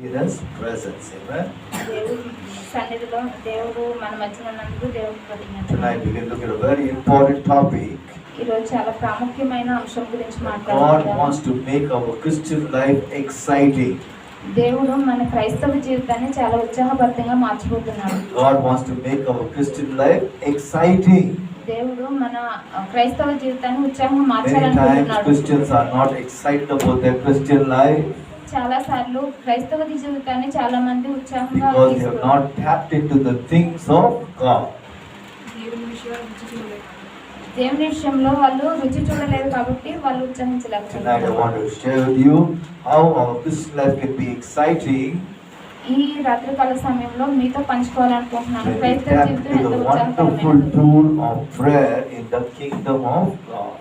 In His presence, amen. దేవుడి సన్నిధిలో దేవుడు మన మధ్యన ఉన్నందుకు దేవుడికి కృతజ్ఞతలు. Tonight we can look at a very important topic. ఈరోజు చాలా ప్రాముఖ్యమైన అంశం గురించి God మాట్లాడుకుందాం. wants to make our Christian life exciting. దేవుడు మన క్రైస్తవ జీవితాన్ని చాలా ఉత్సాహభరితంగా మార్చబోతున్నాడు. God wants to make our Christian life exciting. దేవుడు మన క్రైస్తవ జీవితాన్ని ఉత్సాహంగా Many times మార్చాలనుకుంటున్నాడు. Christians are not excited about their Christian life చాలా సార్లు క్రైస్తవ జీవితాన్ని చాలా మంది ఉత్సాహంగా because they have తీసుకుంటారు. not tapped into the things of God. దేవుని విషయంలో వాళ్ళు రుచి చూడలేదు కాబట్టి వాళ్ళు Tonight I ఉత్సాహించలేకపోతున్నారు. want to share with you how our Christian life can be exciting ఈ రాత్రికాల సమయంలో మీతో పంచుకోవాలనుకుంటున్నాను when we క్రైస్తవ tap జీవితం into ఎంత the wonderful ఉత్సాహకరమైనదో. tool of prayer in the kingdom of God.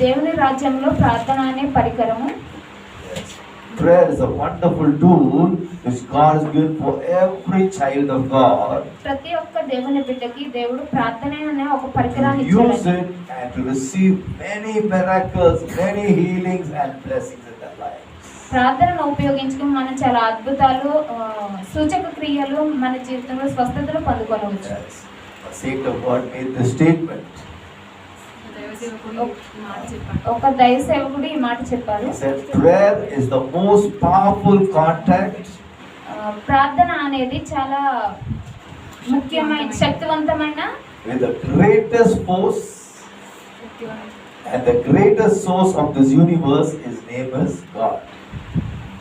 దేవుని రాజ్యంలో ప్రార్థన అనే పరికరము. Yes. Prayer is a wonderful tool which God has given for every child of God. ప్రతి ఒక్క దేవుని బిడ్డకి దేవుడు ప్రార్థన అనే ఒక పరికరాన్ని To use ఇచ్చాడు. it and to receive many miracles, many healings and blessings in their life. ప్రార్థనను ఉపయోగించుకుని మనం చాలా అద్భుతాలు సూచక క్రియలు మన జీవితంలో స్వస్థతలు పొందుకోవచ్చు. Yes. A saint of God made this statement. ఒక దైవ సేవకుడు ఈ మాట చెప్పారు. He said, prayer is the most powerful contact ప్రార్థన అనేది చాలా ముఖ్యమైన శక్తివంతమైన with the greatest force and the greatest source of this universe. His name is God.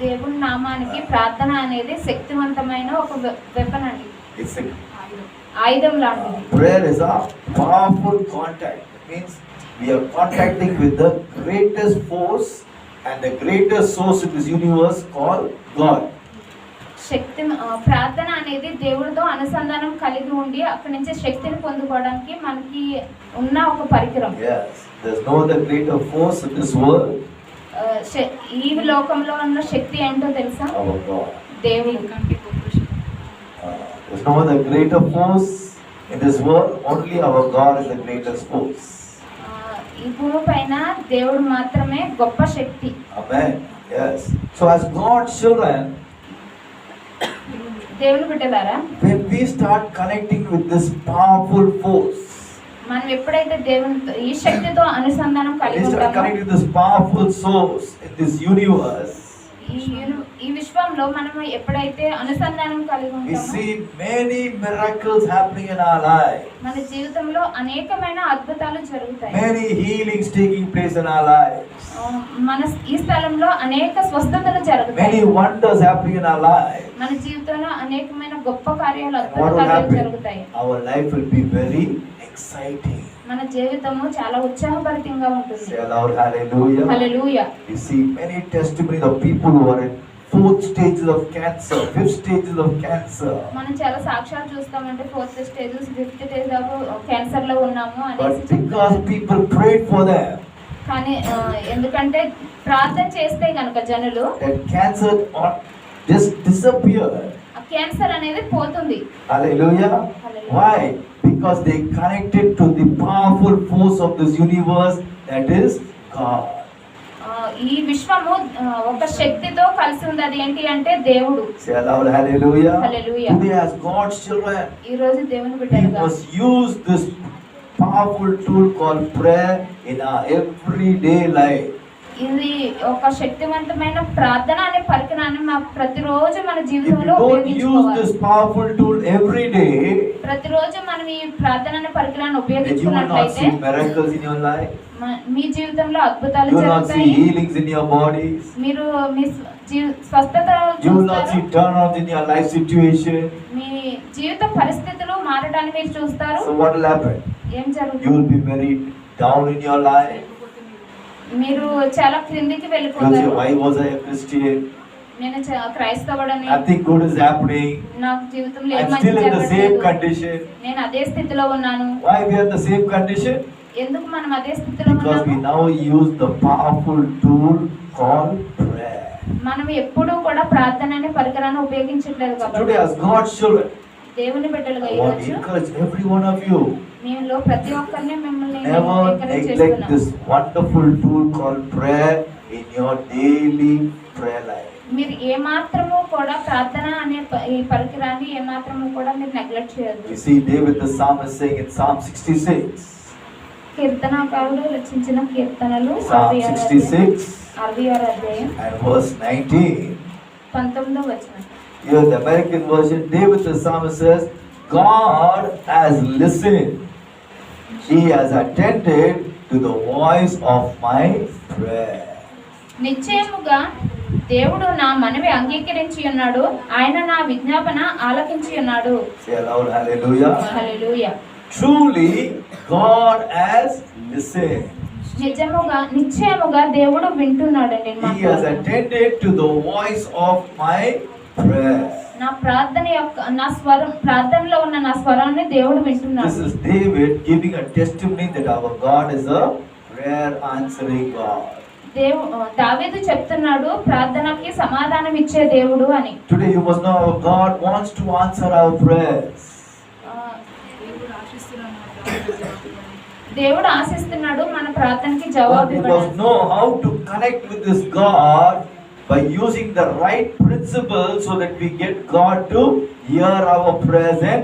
దేవుని నామానికి ప్రార్థన అనేది శక్తివంతమైన ఒక వెపన్ అండి, It's a ఆయుధం లాంటిది. prayer is a powerful contact. It means we are contacting with the greatest force and the greatest source in this universe called God. శక్తి ప్రార్థన అనేది దేవుడితో అనుసంధానం కలిగి ఉండి అక్కడి నుంచి శక్తిని పొందుకోవడానికి మనకి ఉన్న ఒక పరికరం. Yes, there's no other greater force in this world. ఈ లోకంలో ఉన్న శక్తి ఏంటో తెలుసా? Our God. దేవుడు. There's no other greater force in this world. Only our God is the greatest force. ఈ భూమి పైన దేవుడు మాత్రమే గొప్ప శక్తి. Amen. Yes. So as God's children, దేవుని బిడ్డలారా, when we start connecting with this powerful force, మనం ఎప్పుడైతే దేవునితో ఈ శక్తితో అనుసంధానం when కలిగి we start ఉంటామో, connecting with this powerful source in this universe, ఈ విశ్వంలో మనం ఎప్పుడైతే అనుసంధానం కలిగి we ఉంటామో see many miracles happening in our life. మన జీవితంలో అనేకమైన అద్భుతాలు జరుగుతాయి. Many healings taking place in our lives. మన ఈ స్థలంలో అనేక స్వస్థతలు జరుగుతాయి. Many wonders happening in our lives. మన జీవితంలో అనేకమైన గొప్ప కార్యాలు And what will అద్భుత కార్యాలు happen? జరుగుతాయి. Our life will be very exciting. మన జీవితము చాలా ఉత్సాహభరితంగా ఉంటుంది. Say aloud, hallelujah. Hallelujah. We see many testimonies of people who are in 4th stages of cancer, 5th stages of cancer. మనం చాలా సాక్ష్యాలు చూస్తామంటే 4th stage 5th stage cancer లో ఉన్నాము But అనేసి because people prayed for them, కానీ ఎందుకంటే ప్రార్థన చేస్తే కనుక జనులు that cancer just disappeared. ఆ క్యాన్సర్ అనేది పోతుంది. Hallelujah. Hallelujah. Why? Because they connected to the powerful force of this universe, that is God. ఈ విశ్వము ఒక శక్తితో కలిసి ఉంది. అది ఏంటి అంటే దేవుడు. Say aloud, hallelujah. Hallelujah. Today as God's children, ఈ రోజు దేవుని we బిడ్డలుగా must use this powerful tool called prayer in our everyday life. ఇది ఒక శక్తివంతమైన ప్రార్థన అనే పరికరాన్ని ప్రతిరోజు మన If you జీవితంలో don't use ఉపయోగించుకోవాలి. this powerful tool every day, ప్రతిరోజు మనం ఈ ప్రార్థన అనే పరికరాన్ని then you will not ఉపయోగించుకున్నట్లయితే see miracles in your life. మీ జీవితంలో అద్భుతాలు You will not see జరుగుతాయి. healings in your bodies. మీరు మీ స్వస్థత You will not see చూస్తారు. turnarounds in your life situation. మీ జీవిత పరిస్థితులు మారడాన్ని మీరు చూస్తారు. So what will happen? ఏం You జరుగుతుంది? will be very down in your life. మీరు చాలా క్రిందికి You will say, వెళ్ళిపోతారు. why was I a Christian? నేను క్రైస్తవుడని, Nothing good is happening. నాకు జీవితంలో ఏం I'm మంచి still in the same జరగట్లేదు. condition. నేను అదే స్థితిలో ఉన్నాను. Why we are in the same condition? ఎందుకు మనం అదే స్థితిలో Because we ఉన్నాము? now use the powerful tool called prayer. మనం ఎప్పుడూ కూడా ప్రార్థన అనే పరికరాన్ని ఉపయోగించట్లేదు So కాబట్టి today as God's children, దేవుని బిడ్డలుగా I want to ఈరోజు encourage every one of you, మీలో ప్రతి ఒక్కరిని మిమ్మల్ని never ఎంకరేజ్ neglect చేస్తున్నాను. this wonderful tool called prayer in your daily prayer life. మీరు ఏమాత్రము కూడా ప్రార్థన అనే ఈ పరికరాన్ని ఏమాత్రము కూడా మీరు నెగ్లెక్ట్ చేయొద్దు. You see David the psalmist saying in Psalm 66. కీర్తనకారుడు రచించిన కీర్తనలు Psalm 66 66 అధ్యాయం and verse 19. 19వ వచనం. Here the American version, David the psalmist says, God has listened. He has attended to the voice of my prayer. నిశ్చయముగా దేవుడు నా మనవి అంగీకరించి ఉన్నాడు, ఆయన నా విజ్ఞాపన ఆలకించి ఉన్నాడు. Say aloud, hallelujah. Hallelujah. Truly, God has listened. నిశ్చయముగా దేవుడు వింటున్నాడండి. He has attended to the voice of my prayer. నా ప్రార్థనలో ఉన్న నా స్వరాన్ని దేవుడు వింటున్నాడు. This is David giving a testimony that our God is a prayer answering God. దావీదు చెప్తున్నాడు ప్రార్థనకి సమాధానం ఇచ్చే దేవుడు అని. Today you must know our God wants to answer our prayers. దేవుడు ఆశిస్తున్నాడు మన ప్రార్థనకి జవాబు ఇవ్వడానికి. You must know how to connect with this God by using the right principles so that we get God to hear our prayers and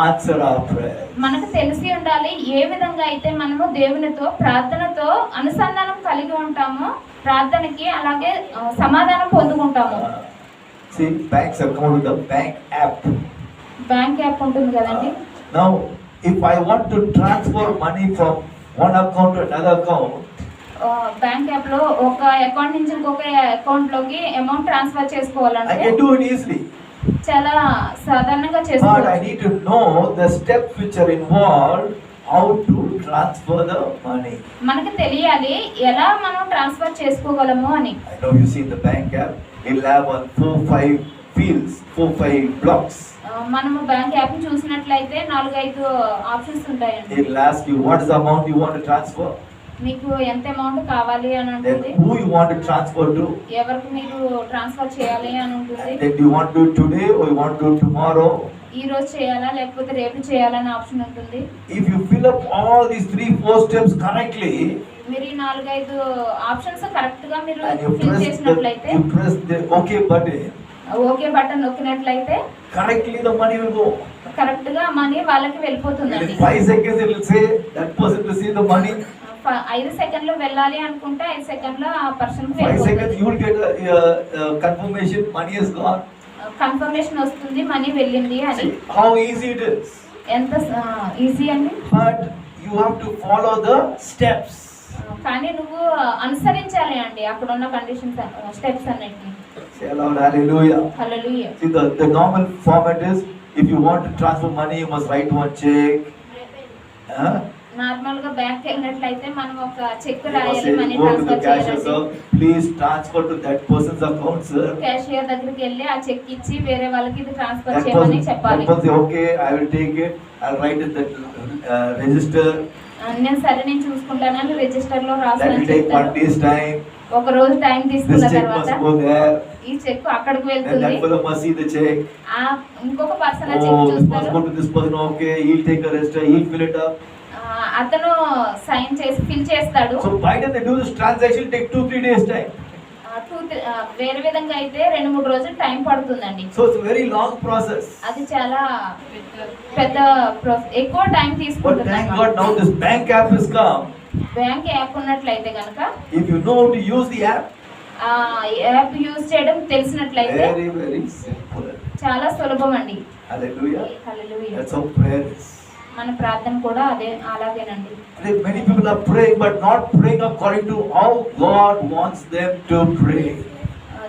answer our prayers. మనకు తెలిసి ఉండాలి ఏ విధంగా అయితే మనము దేవునితో ప్రార్థనతో అనుసంధానం కలిగి ఉంటామో ప్రార్థనకి అలాగే సమాధానం పొందుకుంటాము. See, banks account with the bank app. Bank app ఉంటుంది కదండి. Now, if I want to transfer money from one account to another account, bank app లో ఒక అకౌంట్ నుంచి ఇంకొక అకౌంట్ లోకి అమౌంట్ ట్రాన్స్ఫర్ I చేసుకోవాలంటే can do it easily. చాలా సాధారణంగా But I చేసుకోవచ్చు. need to know the steps which are involved, how to transfer the money. మనకి తెలియాలి ఎలా మనం ట్రాన్స్ఫర్ చేసుకోగలము అని. I know you see in the bank app, it'll have 4-5 fields, 4-5 blocks. మనము bank app చూసినట్లయితే 4-5 ఆప్షన్స్ ఉంటాయండి. It'll ask you what is the amount you want to transfer, మీకు ఎంత అమౌంట్ కావాలి అని then ఉంటుంది, who you want to transfer to, ఎవరికి మీరు ట్రాన్స్ఫర్ చేయాలి అని ఉంటుంది, and then do you want to do it today or you want to do it tomorrow. ఈ రోజు చేయాలా లేకపోతే రేపు చేయాలని ఆప్షన్ ఉంటుంది. If you fill up all these 3-4 steps correctly, మీరు ఈ 4-5 ఆప్షన్స్ కరెక్ట్ గా మీరు and you ఫిల్ చేసినట్లయితే press the OK button, okay button నొక్కినట్లయితే correctly the money will go. Correct గా మనీ వాళ్ళకి And వెళ్ళిపోతుందండి. in 5 seconds it will say that person to see the money. 5 సెకండ్లు వెళ్ళాలి అనుకుంటే 5 సెకండ్లో ఆ person 5 seconds you will get a confirmation money is gone. Confirmation వస్తుంది మనీ వెళ్ళింది అని. See how easy it is. ఎంత ఈజీ అండి. But you have to follow the steps. కానీ నువ్వు అనుసరించాలి అండి అక్కడ ఉన్న కండిషన్స్ స్టెప్స్ అన్నిటిని. Say aloud, hallelujah. Hallelujah. See the normal format is if you want to transfer money you must write one check. Normal గా bank వెళ్ళినట్లయితే మనం ఒక చెక్ You must రాయాలి, say, money go to the transfer cashier, చేయాలి. sir, please transfer to that person's account, sir. Cashier దగ్గరికి వెళ్ళి ఆ check ఇచ్చి వేరే వాళ్ళకి ఇది ట్రాన్స్ఫర్ That చేయమని person చెప్పాలి. say, okay, I will take it. I'll write it that register. నేను సరే నేను చూసుకుంటానని రిజిస్టర్ లో That రాసానని will take 1 చెప్తారు. day's time. ఒక రోజు టైం This తీసుకున్న check తర్వాత must go there. ఈ చెక్ అక్కడికి Then వెళ్తుంది. that fellow must see the check. ఆ ఇంకొక పర్సన్ ఆ చెక్ Oh, this must చూస్తారు. go to this person. Okay, he'll take a register. He'll fill it up. అతను సైన్ చేసి ఫిల్ చేస్తాడు. So by the time they do this transaction, it take 2-3 days time. వేరే విధంగా అయితే 2-3 రోజులు time పడుతుందండి. So it's a very long process. అది చాలా పెద్ద ఎక్కువ టైం But తీసుకుంటుంది. thank God now this bank app has come. Bank app ఉన్నట్లయితే కనుక If you know how to use the app, ఆ యాప్ యూజ్ చేయడం తెలిసినట్లయితే very simple. చాలా సులభం అండి. Hallelujah. Hallelujah. That's how prayer is. మన ప్రార్థన కూడా అదే అలాగేనండి. Today many people are praying but not praying according to how God wants them to pray.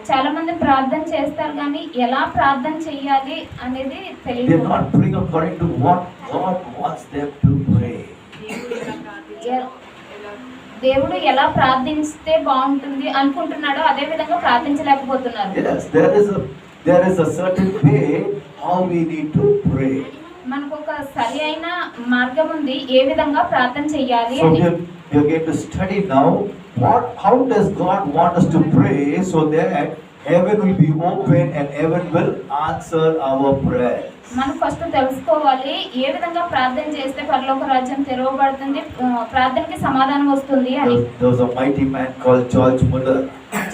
చాలా మంది ప్రార్థన చేస్తారు కానీ ఎలా ప్రార్థన చేయాలి అనేది They తెలియదు. are not praying according to what God wants them to pray. దేవుడు ఎలా ప్రార్థిస్తే బాగుంటుంది అనుకుంటున్నాడో అదే విధంగా ప్రార్థించలేకపోతున్నారు. Yes, there is a certain way how we need to pray. మనకు ఒక సరి అయిన మార్గం ఉంది ఏ విధంగా ప్రార్థన చేయాలి So అని. we are going to study now how does God want us to pray so that heaven will be open and heaven will answer our prayers. మనం ఫస్ట్ తెలుసుకోవాలి ఏ విధంగా ప్రార్థన చేస్తే పరలోక రాజ్యం తెరవబడుతుంది, ప్రార్థనకి సమాధానం వస్తుంది అని. There was a mighty man called George Muller.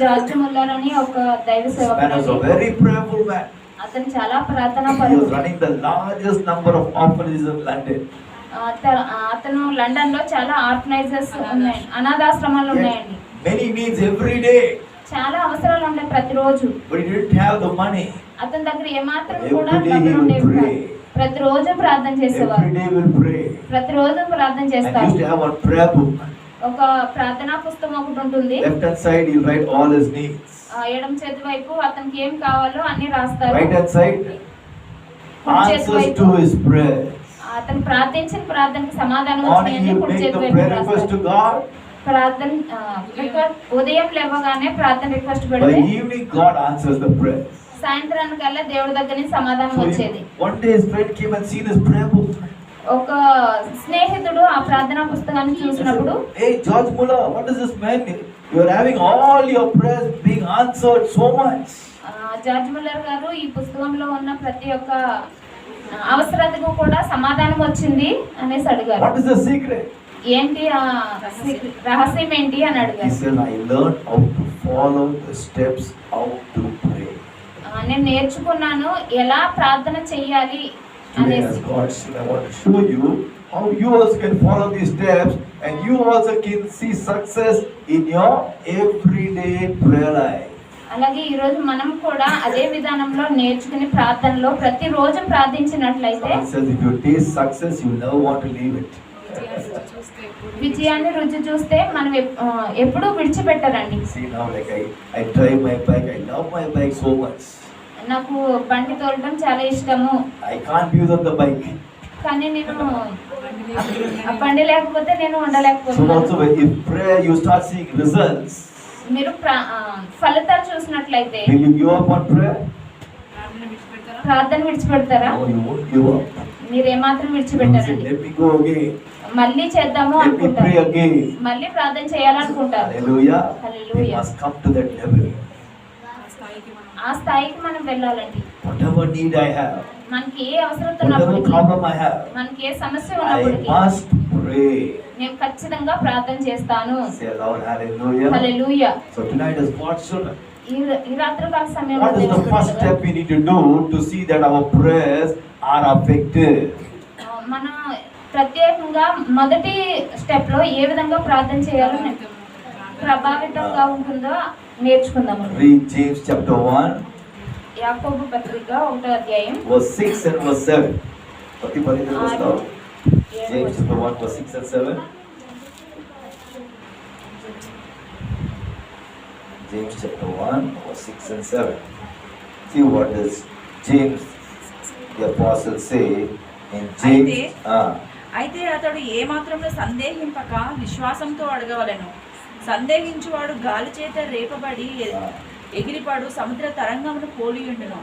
George Muller అని ఒక దైవ This man was a సేవకుడు. very prayerful man. అతను చాలా ప్రార్థనా He was పరుడు. running the largest number of orphanages in London. అతను లండన్ లో చాలా ఆర్గనైజర్స్ ఉన్నాయి, అనాథాశ్రమాలు ఉన్నాయండి. Many needs every day, చాలా అవసరాలు ఉంటాయి ప్రతిరోజు. but he didn't have the money. అతని దగ్గర ఏమాత్రం Every కూడా day he డబ్బులు will ఉండేవి pray. కాదు. ప్రతిరోజు ప్రార్థన చేసేవారు. Every day will pray. ప్రతిరోజు ప్రార్థన And చేస్తారు. used to have a prayer book. ఒక ప్రార్థనా పుస్తకం ఒకటి ఉంటుంది. Left hand side he'll write all his needs. ఎడమ చేతి వైపు అతనికి ఏం కావాలో అన్ని రాస్తారు. Right hand side answers to his prayers. అతను ప్రార్థించిన ప్రార్థనకి సమాధానం Morning వచ్చినాయని he'll కుడి make చేతి the వైపు prayer request to రాస్తారు. God. ప్రార్థన ఉదయం లేవగానే ప్రార్థన రిక్వెస్ట్ By పెడితే evening God answers the prayers. సాయంత్రానికల్లా దేవుడి దగ్గర నుంచి సమాధానం So వచ్చేది. one day his friend came and seen his prayer book. ఒక స్నేహితుడు ఆ ప్రార్థనా పుస్తకాన్ని చూసినప్పుడు, Hey George Muller, what is this man? You are having all your prayers being answered so much. George Muller గారు ఈ పుస్తకంలో ఉన్న ప్రతి ఒక్క అవసరతకు కూడా సమాధానం వచ్చింది అనేసి అడిగారు. What is the secret? ఏంటి ఆ రహస్యం ఏంటి అని He అడిగారు. said, I learned how to follow the steps, how to pray. నేను నేర్చుకున్నాను ఎలా ప్రార్థన చెయ్యాలి Today అనేసి. as God said, I want to show you how you also can follow these steps and you also can see success in your everyday prayer life. అలాగే ఈ రోజు మనం కూడా అదే విధానంలో నేర్చుకుని ప్రార్థనలో ప్రతిరోజు ప్రార్థించినట్లయితే God says if you taste success, you never want to leave it. విజయాన్ని రుచి చూస్తే మనం ఎప్పుడూ విడిచిపెట్టరండి. See now, like I drive my bike, I love my bike so much. నాకు బండి తోలడం చాలా ఇష్టము, I can't use up the bike. కానీ నేను ఆ బండి లేకపోతే నేను So ఉండలేకపోతున్నాను. also when you pray, you start seeing results. మీరు ఫలితాలు చూసినట్లయితే Will you give up on prayer? ప్రార్థన విడిచిపెడతారా? No, you won't give up. మీరు ఏమాత్రం You will say, విడిచిపెట్టారండి. let me go again. మళ్ళీ చేద్దాము Let me అనుకుంటారు, pray again. మళ్ళీ ప్రార్థన చేయాలనుకుంటారు. Hallelujah. We Hallelujah. must come to that level. ఆ స్థాయికి మనం వెళ్ళాలండి. Whatever need I have, మనకి ఏ అవసరం whatever ఉన్నప్పటికీ, problem I have, మనకి ఏ సమస్య I ఉన్నప్పటికీ must pray. నేను ఖచ్చితంగా ప్రార్థన చేస్తాను. Say aloud, hallelujah. Hallelujah. So tonight is God's children. ఈ రాత్రికాల సమయంలో What is the first step we need to do to see that our prayers are effective? మన ప్రత్యేకంగా మొదటి స్టెప్ లో ఏ విధంగా ప్రార్థన చేయాలో ప్రభావితంగా ఉంటుందో నేర్చుకుందాము. Read James chapter 1, యాకోబు పత్రిక 1వ అధ్యాయం verse 6 and verse 7. Pati pari de verse now. 7. James chapter 1, verse 6 and 7. James chapter 1, verse 6 and 7. See what does James the apostle say in James. అయితే అతడు ఏ మాత్రము సందేహింపక విశ్వాసంతో అడగవలెను. సందేహించువాడు గాలి చేత రేపబడి ఎగిరిపాడు సముద్ర తరంగమును పోలియుండును.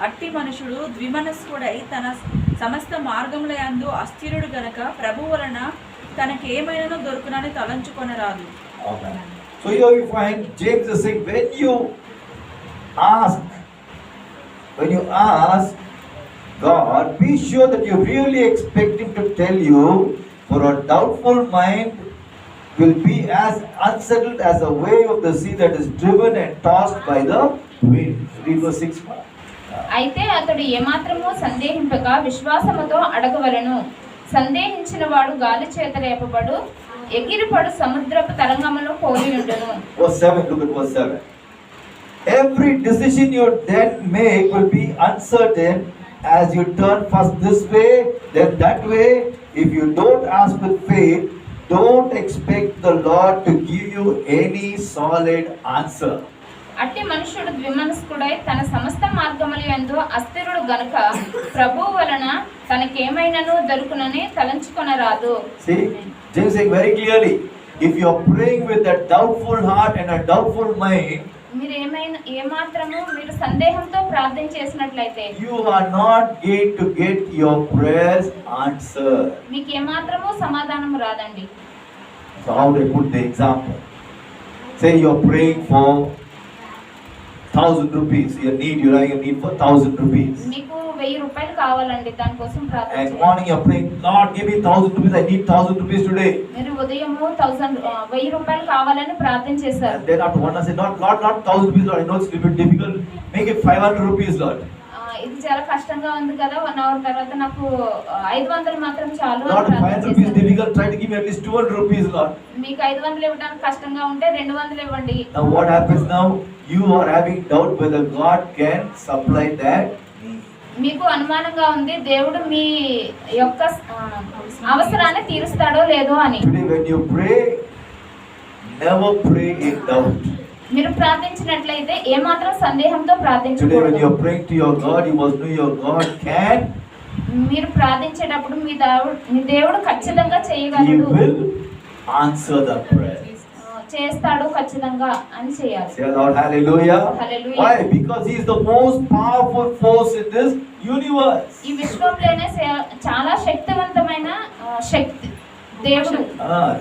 అట్టి మనుషుడు ద్విమనస్కుడై తన సమస్త మార్గముల యందు అస్థిరుడు గనక ప్రభు వలన తనకేమైనా దొరుకునని తలంచుకొనరాదు. Amen. So here you find James is saying when you ask God, be sure that you really expect Him to tell you, for a doubtful mind will be as unsettled as a wave of the sea that is driven and tossed by the wind. Read verse 6. అయితే అతడు ఏమాత్రము సందేహింపక విశ్వాసముతో అడగవలెను. సందేహించిన వాడు గాలి చేత రేపబడు ఎగిరిపడు సముద్రపు తరంగములో పోలియుండును. Verse 7, look at verse 7. Every decision you then make will be uncertain as you turn first this way, then that way. If you don't ask with faith, don't expect the Lord to give you any solid answer. అట్టి మనుషుడు ద్విమనస్కుడై తన సమస్త మార్గముల యందు అస్థిరుడు గనుక ప్రభువు వలన తనకేమైనను దొరుకునని తలంచుకొనరాదు. See, James saying very clearly, if you are praying with a doubtful heart and a doubtful mind, మీరు ఏమాత్రము మీరు సందేహంతో ప్రార్థన చేసినట్లయితే you are not going to get your prayers answered. మీకు ఏమాత్రము సమాధానం రాదండి. So how do I put the example? Say you are praying for 1,000 rupees. You having a need for 1,000 rupees. మీకు 1000 రూపాయలు కావాలండి, దానికోసం ప్రార్థన And చేయండి. morning you're praying, Lord, give me 1,000 rupees. I need 1,000 rupees today. మీరు ఉదయము 1000 రూపాయలు కావాలని ప్రార్థన చేశారు. And then after one hour say, Lord, not 1,000 rupees, Lord. I know it's a little bit difficult. Make it 500 rupees, Lord. ఇది చాలా కష్టంగా ఉంది కదా, 1 అవర్ తర్వాత నాకు 500 మాత్రం చాలు అని Lord, ప్రార్థన 500 rupees చేశారు. difficult. Try to give me at least 200 rupees, Lord. మీకు 500 ఇవ్వడానికి కష్టంగా ఉంటే 200 ఇవ్వండి. Now what happens now? You are having doubt whether God can supply that need. మీకు అనుమానంగా ఉంది దేవుడు మీ యొక్క అవసరాన్ని తీరుస్తాడో లేదో అని. Today when you pray, never pray in doubt. మీరు ప్రార్థించినట్లయితే ఏమాత్రం సందేహంతో Today when ప్రార్థించకూడదు. you are praying to your God, you must know your God can, మీరు ప్రార్థించేటప్పుడు మీ దేవుడు ఖచ్చితంగా He చేయగలడు, will answer the prayer. చేస్తాడు ఖచ్చితంగా అని చేయాలి. Say Lord, hallelujah. Hallelujah. Why? Because He is the most powerful force in this universe. ఈ విశ్వంలోనే చాలా శక్తివంతమైన శక్తి దేవుడు.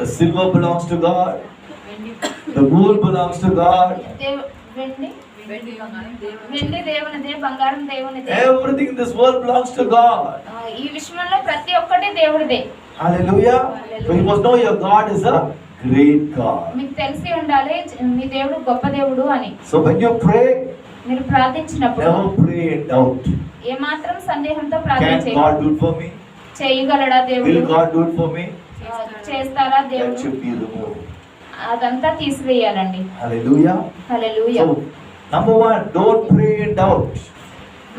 The silver belongs to God. The gold belongs to God. వెండి దేవునిదే, బంగారం దేవునిదే. Everything in this world belongs to God. ఈ విశ్వంలో ప్రతి ఒక్కటి దేవుడిదే. Hallelujah. So you must know your God is a great God. మీకు తెలిసి ఉండాలి మీ దేవుడు గొప్ప దేవుడు అని. So when you pray, మీరు ప్రార్థించినప్పుడు never pray in doubt. ఏమాత్రం సందేహంతో ప్రార్థన Can చేయండి. God do it for me? చేయగలడా దేవుడు? Will God do it for me? చేస్తారా That దేవుడు? should be removed. అదంతా తీసివేయాలండి. Hallelujah. Hallelujah. So number one, don't pray in doubt.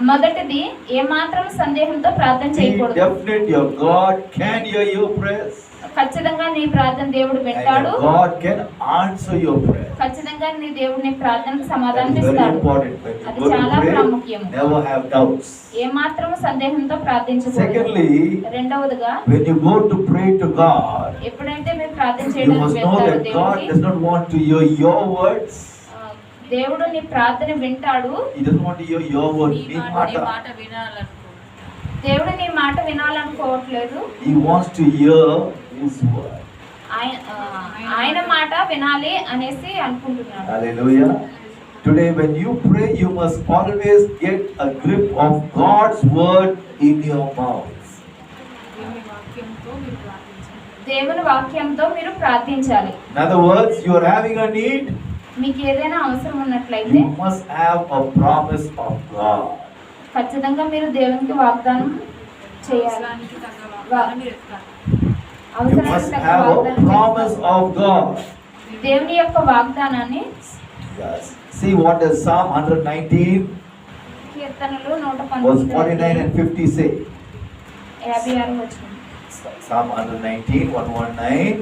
మొదటిది ఏమాత్రం సందేహంతో ప్రార్థన Be చేయకూడదు. definite your God can hear your prayers. ఖచ్చితంగా నీ ప్రార్థన దేవుడు And వింటాడు. your God can answer your prayer. ఖచ్చితంగా నీ దేవుడు నీ ప్రార్థనకు సమాధానం That is very ఇస్తాడు. important. When you అది go to చాలా pray, ప్రాముఖ్యము. never have doubts. ఏమాత్రం సందేహంతో ప్రార్థించకూడదు. Secondly, రెండవదిగా when you go to pray to God, ఎప్పుడైతే మీరు ప్రార్థన you చేయడానికి must know వెళ్తారో that God దేవుడికి, does not want to hear your words. దేవుడు నీ ప్రార్థన వింటాడు. He doesn't want to hear your word. నీ నీ మాట మాట. వినాలనుకో. దేవుడు నీ మాట వినాలనుకోవట్లేదు. He wants to hear His word. ఆయన మాట వినాలి అనేసి అనుకుంటున్నాడు. Hallelujah. Today when you pray, you must always get a grip of God's word in your mouth. దేవుని వాక్యంతో మీరు ప్రార్థించాలి. In other words, you are having a need, మీకు ఏదైనా అవసరం ఉన్నట్లయితే you must have a promise of God. ఖచ్చితంగా మీరు దేవునికి వాగ్దానం చేయాలి. You must have a promise of God. దేవుని యొక్క వాగ్దానాన్ని Yes. See what does Psalm 119 కీర్తనలు verse 49 and 50 say. 56 వచనం. Psalm 119, 119,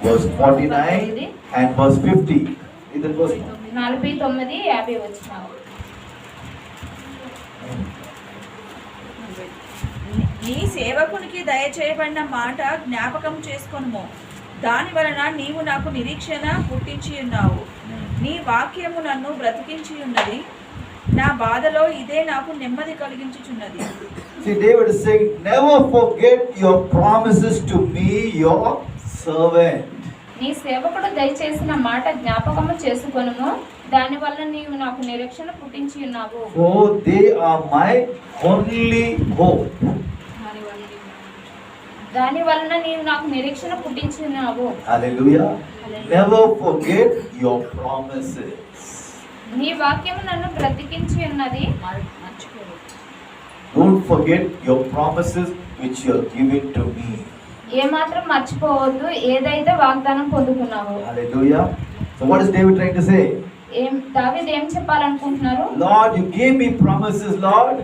verse 49 and verse 50. Is that verse? 49, 50 వచనాలు. నీ సేవకునికి దయచేయబడిన మాట జ్ఞాపకం చేసుకొనుము. దాని వలన నీవు నాకు నిరీక్షణ పుట్టించి ఉన్నావు. నీ వాక్యము నన్ను బ్రతికించి ఉన్నది. నా బాధలో ఇదే నాకు నెమ్మది కలిగించుచున్నది. See, David is saying, never forget your promises to me, your servant. నీ సేవకుడు దయచేసిన మాట జ్ఞాపకము చేసుకొనుము. దాని వల్ల నీవు నాకు నిరీక్షణ పుట్టించి ఉన్నావు. For they are my only hope. దాని వలన నీవు నాకు నిరీక్షణ పుట్టించి ఉన్నావు. Hallelujah. Never forget your promises. నీ వాక్యము నన్ను బ్రతికించి ఉన్నది. Don't forget your promises which you are giving to me. ఏమాత్రం మర్చిపోవద్దు ఏదైతే వాగ్దానం పొందుకున్నావో. Hallelujah. So what is David trying to say? దావీదు ఏం చెప్పాలనుకుంటున్నారు? Lord, you gave me promises, Lord.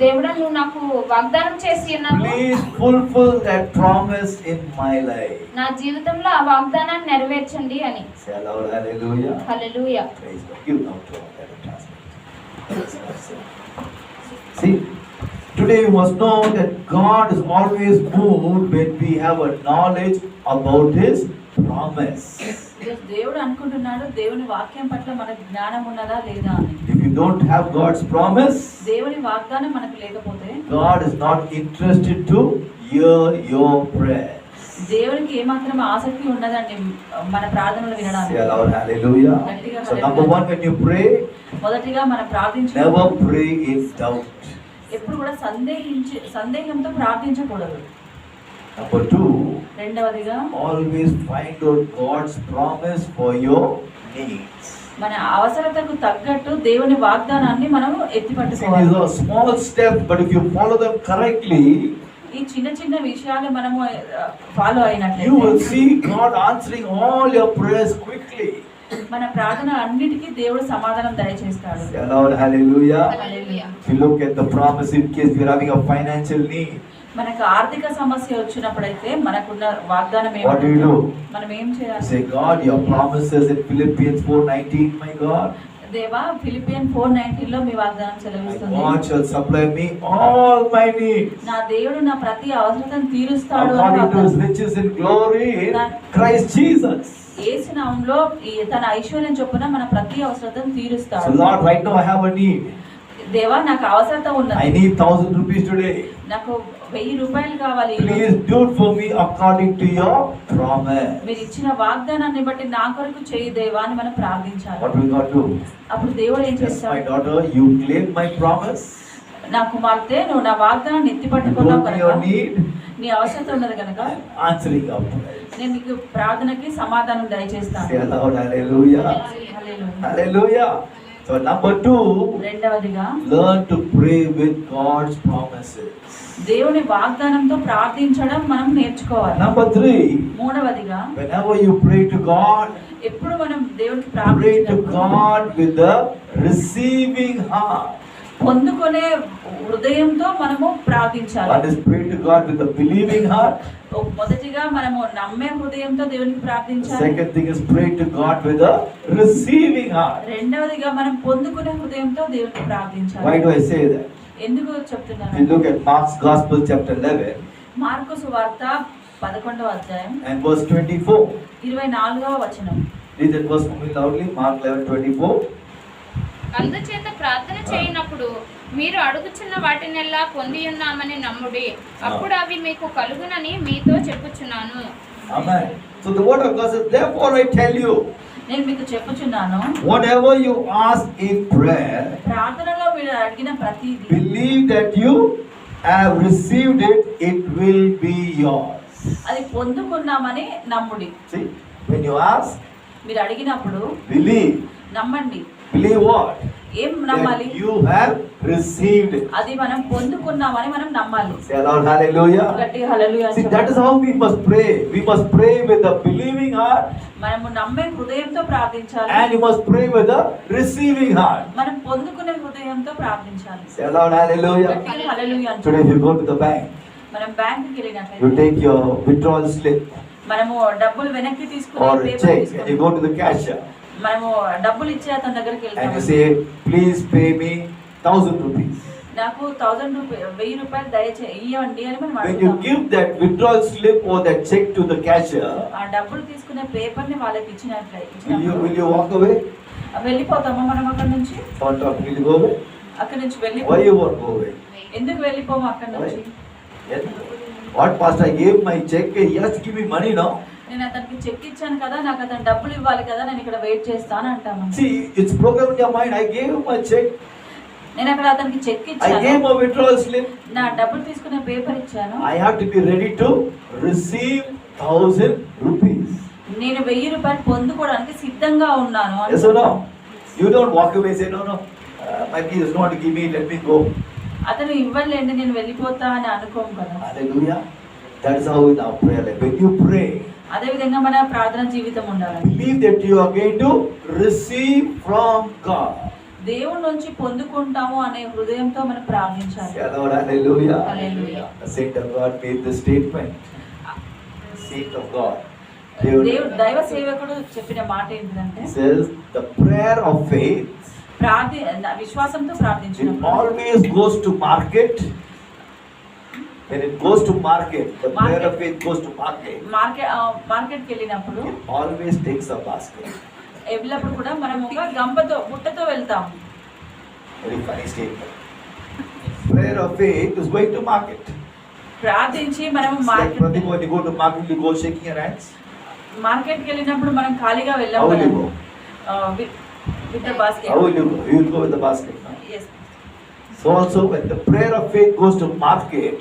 దేవుడా నువ్వు నాకు వాగ్దానం చేసి ఉన్నావు. Please fulfill that promise in my life. నా జీవితంలో ఆ వాగ్దానాన్ని నెరవేర్చండి అని. Say aloud, hallelujah. Hallelujah. Praise God. Give now to all that translate. See, today you must know that God is always moved when we have a knowledge about His promise. దేవుడు అనుకుంటున్నాడు దేవుని వాక్యం పట్ల మనకు జ్ఞానం ఉన్నదా లేదా అని. If you don't have God's promise, దేవుని వాగ్దానం మనకు లేకపోతే God is not interested to hear your prayers. దేవునికి ఏమాత్రం ఆసక్తి ఉండదండి మన ప్రార్థనలు Say వినడానికి. aloud, hallelujah. So number one, when you pray, మొదటిగా మనం ప్రార్థించే Never pray in doubt. ఎప్పుడు కూడా సందేహంతో ప్రార్థించకూడదు. Number 2, రెండవదిగా always find out God's promise for your needs. మన అవసరతకు తగ్గట్టు దేవుని వాగ్దానాన్ని మనం See, ఎత్తిపట్టుకోవాలి. these are small steps, but if you follow them correctly, ఈ చిన్న చిన్న విషయాలు మనము ఫాలో you will అయినట్లయితే see God answering all your prayers quickly. మన ప్రార్థన అన్నిటికీ దేవుడు సమాధానం దయచేస్తాడు. Say aloud, hallelujah. Hallelujah. If you look at the promise in case we are having a financial need, మనకు ఆర్థిక సమస్య వచ్చినప్పుడైతే మనకున్న వాగ్దానం What do you ఏమిటో do? మనం ఏం చేయాలి? say, God, your promises in Philippians 4:19, my God, దేవా, ఫిలిపియన్ 4:19 లో మీ వాగ్దానం my సెలవిస్తుంది, God shall supply me all my needs నా దేవుడు నా ప్రతి అవసరతను తీరుస్తాడు అని according to his వాగ్దానం. riches in glory in Christ Jesus. యేసు నామములో తన ఐశ్వర్యం చొప్పున మన ప్రతి అవసరతను So తీరుస్తాడు. Lord, right now I have a need. దేవా, నాకు అవసరత I ఉన్నది, need 1,000 rupees today. నాకు 1000 రూపాయలు కావాలి. Please do it for me according to your promise. మీరు ఇచ్చిన వాగ్దానాన్ని బట్టి నా కొరకు చేయి దేవా అని మనం ప్రార్థించాలి. What will God do? అప్పుడు దేవుడు ఏం Yes, my చేస్తాడు? daughter, you claim my promise. నా కుమార్తె, నువ్వు నా వాగ్దానాన్ని ఎత్తి You పట్టుకున్నావు told me your కనుక, need. నీ అవసరత ఉన్నది కనుక I'm answering your prayers. నేను నీకు ప్రార్థనకి సమాధానం దయచేస్తాను. Say aloud, hallelujah. హల్లెలూయా. Hallelujah. So number 2, రెండవదిగా learn to pray with God's promises. దేవుని వాగ్దానంతో ప్రార్థించడం మనం నేర్చుకోవాలి. Number 3, మూడవదిగా whenever you pray to God, ఎప్పుడు మనం దేవునికి pray to ప్రార్థించినప్పుడు God with the receiving heart. పొందుకునే హృదయంతో మనము ప్రార్థించాలి. One is pray to God with the believing heart. మొదటిగా మనము నమ్మే హృదయంతో దేవునికి The ప్రార్థించాలి. second thing is pray to God with the receiving heart. రెండవదిగా మనం పొందుకునే హృదయంతో దేవునికి ప్రార్థించాలి. Why do I say that? ఎందుకు If you చెప్తున్నాను? look at Mark's Gospel chapter 11 mark సువార్త 11వ అధ్యాయం and verse 24. 24వ వచనం. Read that verse for me loudly. Mark 11:24. అందుచేత ప్రార్థన చేయనప్పుడు మీరు అడుగుచున్న వాటినెల్లా పొంది ఉన్నామని నమ్ముడి, అప్పుడు అవి మీకు కలుగునని మీతో చెప్పుచున్నాను. Amen. So the word of God says, therefore I tell you, నేను మీకు చెప్పుచున్నాను, whatever you ask in prayer, ప్రార్థనలో మీరు అడిగిన ప్రతిదీ believe that you have received it, it will be yours. అది పొందుకున్నామని నమ్ముడి. See, when you ask, మీరు అడిగినప్పుడు believe. నమ్మండి. Believe what? ఏం నమ్మాలి? That you have received it. అది మనం పొందుకున్నామని మనం నమ్మాలి. Say aloud, hallelujah. గట్టిగా హల్లెలూయా అని See, that is చెప్పాలి. how we must pray. We must pray with a believing heart, మనము నమ్మే హృదయంతో ప్రార్థించాలి. and you must pray with a receiving heart. మనం పొందుకునే హృదయంతో ప్రార్థించాలి. Say aloud, hallelujah. గట్టిగా హల్లెలూయా అని Today, if చెప్పాలి. you go to the bank, మనం బ్యాంకుకి you వెళ్ళినట్లయితే take your withdrawal slip మనము డబ్బులు వెనక్కి తీసుకుని or a paper check, and తీసుకుని you go to the cashier, మనము డబ్బులు ఇచ్చే అతని దగ్గరికి and you వెళ్తాము. say, please pay me 1,000 rupees. నాకు 1000 రూపాయలు దయచేసి ఇవ్వండి అని మనం When you అడుగుతాము. give that withdrawal slip or that check to the cashier, ఆ డబ్బులు తీసుకునే పేపర్ ని వాళ్ళకి will ఇచ్చినప్పుడు you walk away? వెళ్ళిపోతామా మనం అక్కడ నుంచి? Or will you go away? అక్కడ నుంచి Why వెళ్ళిపో. you won't go away? ఎందుకు వెళ్ళిపోము అక్కడ నుంచి? Yes. What pastor, I gave my check, he has to give me money now. నేను అతనికి చెక్ ఇచ్చాను కదా, నాకు అతను డబ్బులు ఇవ్వాలి కదా, నేను ఇక్కడ వెయిట్ చేస్తాను అంటాము. See, it's programmed in your mind. I gave him my check. నేను అక్కడ అతనికి చెక్ I ఇచ్చాను, gave him a withdrawal slip. నా డబ్బులు తీసుకునే పేపర్ ఇచ్చాను. I have to be ready to receive 1,000 rupees. నేను 1000 రూపాయలు పొందుకోవడానికి సిద్ధంగా ఉన్నాను అని. Yes or no? You don't walk away and say, no, my kid does not want to give me, let me go. అతను ఇవ్వలేండి నేను వెళ్ళిపోతా అని అనుకోము కదా. Hallelujah. That is how in our prayer life. When you pray, అదే విధంగా మన ప్రార్థన జీవితం ఉండాలి. believe that you are going to receive from God. దేవుడి నుంచి పొందుకుంటాము అనే హృదయంతో మనం ప్రార్థించాలి. Say aloud, hallelujah. Hallelujah. The saint of God made the statement. Saint of God. దైవ సేవకుడు చెప్పిన మాట ఏంటంటే, He says the prayer of faith, విశ్వాసంతో it ప్రార్థించినప్పుడు always goes to market. When it goes to market, the prayer of faith goes to market. మార్కెట్కి వెళ్ళినప్పుడు It always takes a basket. ఎల్లప్పుడు కూడా మనం ఒక బుట్టతో వెళ్తాం. Very funny statement. Prayer of faith is going to market. ప్రార్థించి మనం It's like Pradeep, when you go to market, you go shaking your hands. మార్కెట్కి వెళ్ళినప్పుడు మనం ఖాళీగా వెళ్ళాము How will కదా. you go? With the basket. How will you go? You will go with the basket. No? Yes. So also when the prayer of faith goes to market,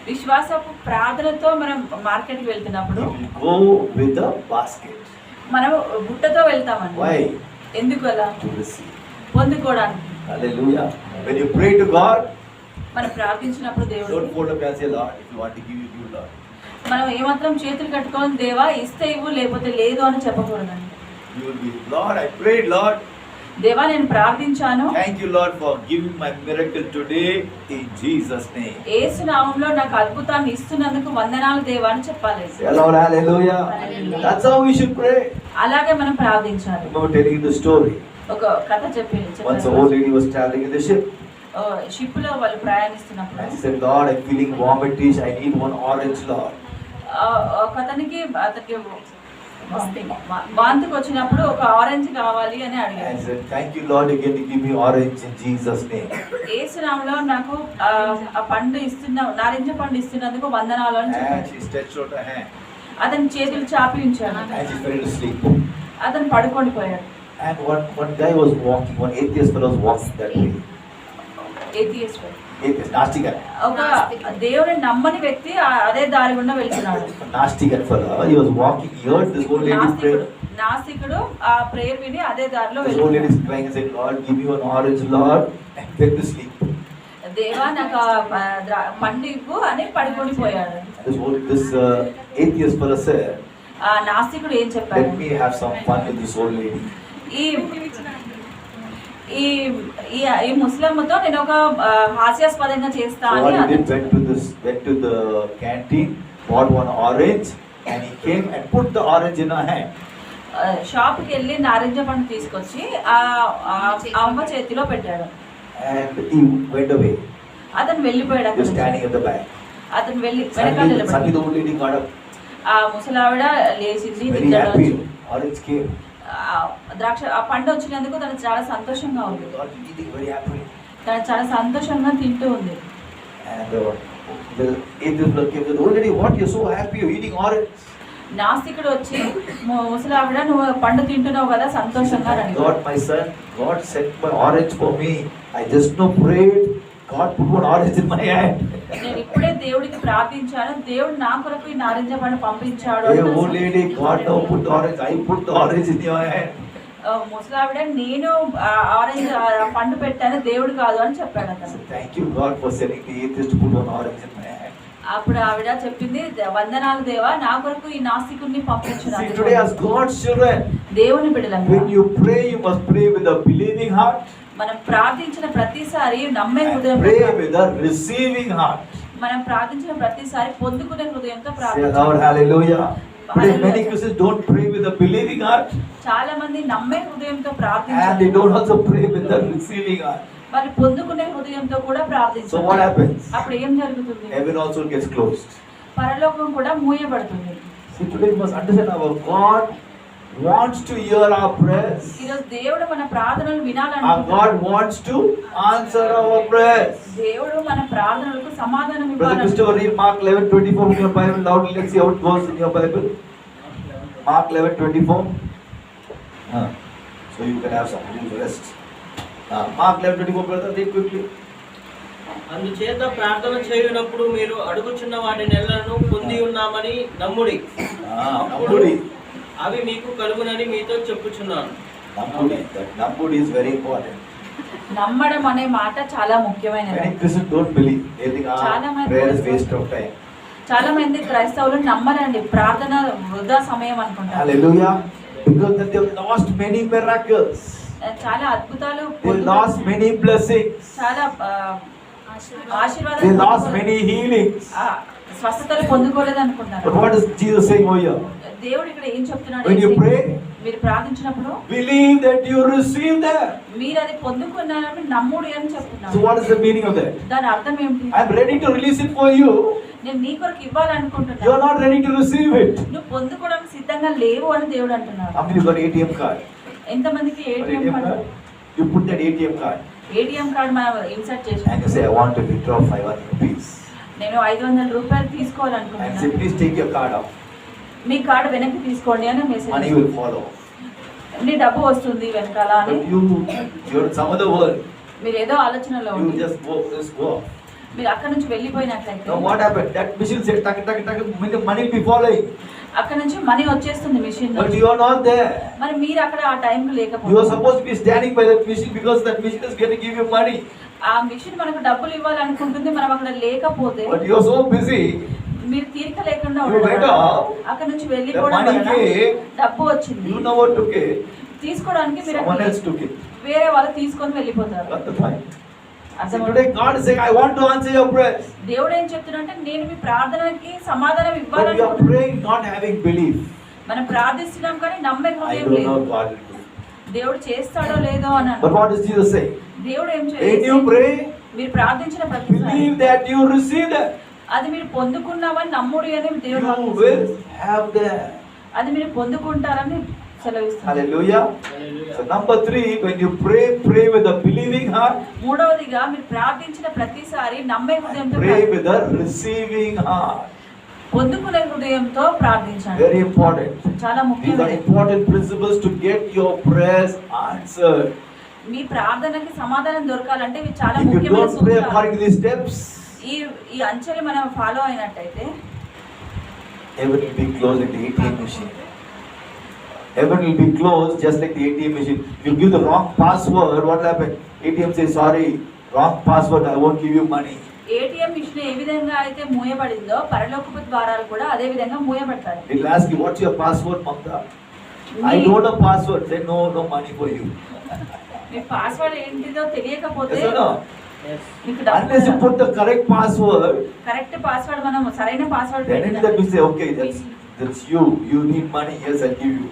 విశ్వాసపు ప్రార్థనతో మనం మార్కెట్కి వెళ్తున్నప్పుడు you will go with the basket. మనం బుట్టతో వెళ్తామండి. Why? ఎందుకు అలా? To receive. పొందుకోవడానికి. Hallelujah. When you pray to God, మనం ప్రార్థించినప్పుడు దేవుడు don't fold up and say, Lord, if you want to give, you give, Lord. మనం ఏమాత్రం చేతులు కట్టుకొని దేవా ఇస్తే ఇవ్వు లేకపోతే లేదు అని చెప్పకూడదండి. You will be, Lord, I prayed, Lord. దేవా నేను ప్రార్థించాను, Thank you, Lord, for giving my miracle today in Jesus' name. యేసు నామములో నాకు అద్భుతాన్ని ఇస్తున్నందుకు వందనాలు దేవా అని చెప్పాలి. Say, Lord, hallelujah. Hallelujah. That's how we should pray. అలాగే మనం ప్రార్థించాలి. I remember telling you the story. ఒక కథ Once a old lady was traveling in the ship. Ship లో వాళ్ళు ప్రయాణిస్తున్నప్పుడు And she said, Lord, I'm feeling vomitish. I need one orange, Lord. ఒక అతనికి వాంతికి వచ్చినప్పుడు ఒక ఆరెంజ్ కావాలి అని And అడిగాడు. she said, thank you, Lord, you're going to give me orange in Jesus' name. యేసు నామములో నాకు ఆ పండు నారింజ పండు ఇస్తున్నందుకు వందనాలు అని And చెప్పాడు. she stretched out her hand. అతని చేతులు చాపి ఉంచాడు. And she fell asleep. అతను పడుకొని పోయాడు. And one guy was walking, one atheist fellow was walking that way. Atheist. Atheist, nasty guy. ఒక దేవుని నమ్మని వ్యక్తి అదే దారి గుండా వెళ్తున్నాడు. Nasty guy fellow. He was walking. He heard this old lady pray. నాస్తికుడు ఆ ప్రేయర్ విని అదే దారిలో This old lady is crying and said, Lord, give me one orange, Lord, and fell to sleep. దేవా నాకు పండు ఇవ్వు అని పడుకొని పోయాడు. This atheist fellow said, ఆ నాస్తికుడు ఏం చెప్పాడు? let me have some fun with this old lady. ఈ ఈ ఈ ముస్లింతో నేను ఒక హాస్యాస్పదంగా చేస్తా So అని what he అతను did, went to the canteen, bought one orange, and he came and put the orange in her hand. షాప్కి వెళ్ళి నారింజ పండు తీసుకొచ్చి ఆ అమ్మ చేతిలో పెట్టాడు. And he went away. అతను వెళ్ళిపోయాడు. He was standing at the back. అతను వెళ్ళి వెనకాల Suddenly నిలబడి the old lady got up, ఆ ముసలావిడ లేచింది. very happy. Orange came. ద్రాక్ష ఆ పండు వచ్చినందుకు తను చాలా సంతోషంగా ఉంది. God is eating very happily. తను చాలా సంతోషంగా తింటూ ఉంది. And the atheist fellow came to the old lady, what, you're so happy, you're eating orange? నాస్తికుడు వచ్చి ముసలావిడ నువ్వు పండు తింటున్నావు కదా సంతోషంగా అని అడిగాడు. God, my son, God sent my orange for me. I just now prayed. God put one orange in my hand. నేను ఇప్పుడే దేవుడికి ప్రార్థించాను, దేవుడు నా కొరకు ఈ నారింజ పండు పంపించాడు. Hey, old lady, God now put the orange. I put the orange in your hand. ముసలావిడ నేను ఆరెంజ్ పండు పెట్టాను, దేవుడు కాదు అని చెప్పాడు అతను. Thank you, God, for sending the atheist to put one orange in my hand. అప్పుడు ఆవిడ చెప్పింది, వందనాలు దేవా నా కొరకు ఈ నాస్తికుడిని See, పంపించినాడు. today as God's children, దేవుని బిడ్డలంగా when you pray, you must pray with a believing heart. మనం ప్రార్థించిన ప్రతిసారి నమ్మే And హృదయం, pray with a receiving heart. మనం ప్రార్థించిన ప్రతిసారి పొందుకునే హృదయంతో Say ప్రార్థించాలి. aloud, hallelujah. Today many Christians don't pray with a believing heart, చాలా మంది నమ్మే హృదయంతో and they ప్రార్థించాలి, don't also pray with a receiving heart. వాళ్ళు పొందుకునే హృదయంతో కూడా So ప్రార్థించాలి. what happens? అప్పుడు ఏం జరుగుతుంది? Heaven also gets closed. పరలోకం కూడా మూయబడుతుంది. See, today we must understand our God wants to hear our prayers. ఈరోజు దేవుడు మన ప్రార్థనలు Our వినాలనుకుంటున్నాడు. God wants to answer our prayers. దేవుడు మన ప్రార్థనలకు సమాధానం Brother ఇవ్వాలి. Christopher, read Mark 11:24 in your Bible loudly. Let's see how it goes in your Bible. Mark 11:24. So you can have some rest. Mark 11:24, brother, read quickly. అందుచేత ప్రార్థన చేయునప్పుడు మీరు అడుగుచున్న వాటి నెలలను పొంది ఉన్నామని నమ్ముడి. Nambudi. అవి మీకు కలుగునని మీతో చెప్పుచున్నాను. Nambudi. That Nambudi is very important. నమ్మడం అనే మాట చాలా ముఖ్యమైనది. Many Christians don't believe. They think, prayer is waste of time. చాలా మంది క్రైస్తవులు నమ్మరండి, ప్రార్థన వృధా సమయం అనుకుంటారు. Hallelujah. Because they have lost many miracles. చాలా అద్భుతాలు They lost many blessings. చాలా They ఆశీర్వాదాలు lost many healings. స్వస్థతలు పొందుకోలేదు అనుకుంటారు. But what is Jesus saying over here? దేవుడు ఇక్కడ ఏం చెప్తున్నాడు? When you pray, మీరు ప్రార్థించినప్పుడు believe that you receive that. మీరు అది పొందుకున్నారని నమ్ముడు అని చెప్తున్నాడు. So what is the meaning of that? దాని అర్థం ఏంటి? I am ready to release it for you. నేను నీ కొరకు You are ఇవ్వాలనుకుంటున్నాను, not ready to receive it. నువ్వు పొందుకోవడానికి సిద్ధంగా లేవు అని దేవుడు అంటున్నాడు. How many got ATM card? ఎంతమందికి Got ATM ATM card? card? You put that ATM card ATM card మనం ఇన్సర్ట్ and చేసాం. you say, I want to withdraw 500 rupees. నేను 500 రూపాయలు And say, తీసుకోవాలనుకుంటున్నాను, please take your card out. Me card వెనక్కి తీసుకోండి అని message. Money will follow. నీ డబ్బు వస్తుంది వెనకాల అని But you're in some other world. మీరు ఏదో ఆలోచనలో You ఉండి just go. మీరు అక్కడ నుంచి వెళ్ళిపోయినట్లయితే Now what happened? That machine said, tak, money will be following. అక్కడ నుంచి మనీ వచ్చేస్తుంది machine But you are not there. మరి మీరు అక్కడ ఆ టైంకి You are లేకపోతే supposed to be standing by that machine because that machine is going to give you money. ఆ మిషన్ మనకు డబ్బులు ఇవ్వాలనుకుంటుంది, మనం అక్కడ లేకపోతే But you are so busy. మీరు తీరిక లేకుండా You went ఉండడం off. అక్కడ నుంచి వెళ్ళిపోవడం The money వలన came. డబ్బు వచ్చింది. You know what took it? తీసుకోవడానికి మీరు Someone else took it. వేరే వాళ్ళు తీసుకొని వెళ్ళిపోతారు. Got the point? So అర్థం today God is saying, I want to answer your prayers. దేవుడు ఏం చెప్తున్నాడంటే నేను మీ ప్రార్థనకి సమాధానం But you are ఇవ్వాలనుకుంటున్నాను. praying not having belief. మనం ప్రార్థిస్తున్నాం కానీ నమ్మే I హృదయం don't లేదు. know God will do. దేవుడు చేస్తాడో లేదో అని But what does Jesus say? దేవుడు ఏం When you చేయాలి? pray, మీరు ప్రార్థించిన ప్రతిసారి believe that you receive that. అది మీరు పొందుకున్నామని నమ్ముడి అని దేవుడు You వాక్యం will చెప్తుంది. have that. అది మీరు పొందుకుంటారని సెలవిస్తుంది. Hallelujah. So number 3, when you pray with a believing heart, మూడవదిగా మీరు ప్రార్థించిన ప్రతిసారి నమ్మే హృదయంతో pray with a receiving heart. పొందుకునే హృదయంతో ప్రార్థించండి. Very important. చాలా These are ముఖ్యమైనది. important principles to get your prayers answered. మీ ప్రార్థనకి సమాధానం దొరకాలంటే ఇవి చాలా If you ముఖ్యమైన don't pray సూత్రాలు. according to these steps, ఈ అంచెలు మనం ఫాలో అయినట్టయితే heaven will be closed like the ATM machine. Heaven will be closed just like the ATM machine. If you give the wrong password, what will happen? ATM says, sorry, wrong password, I won't give you money. ATM machine ఏ విధంగా అయితే మూయబడిందో పరలోకపు ద్వారాలు కూడా అదే విధంగా మూయబడతాయి. It will ask you, what's your password, Mamta? I me- don't know password. Say, no money for you. మీ పాస్వర్డ్ ఏంటిదో తెలియకపోతే Yes or no? మీకు Unless you put the correct password, correct password మనం సరైన password then in that we say, okay, that's you. You need money, yes, I'll give you.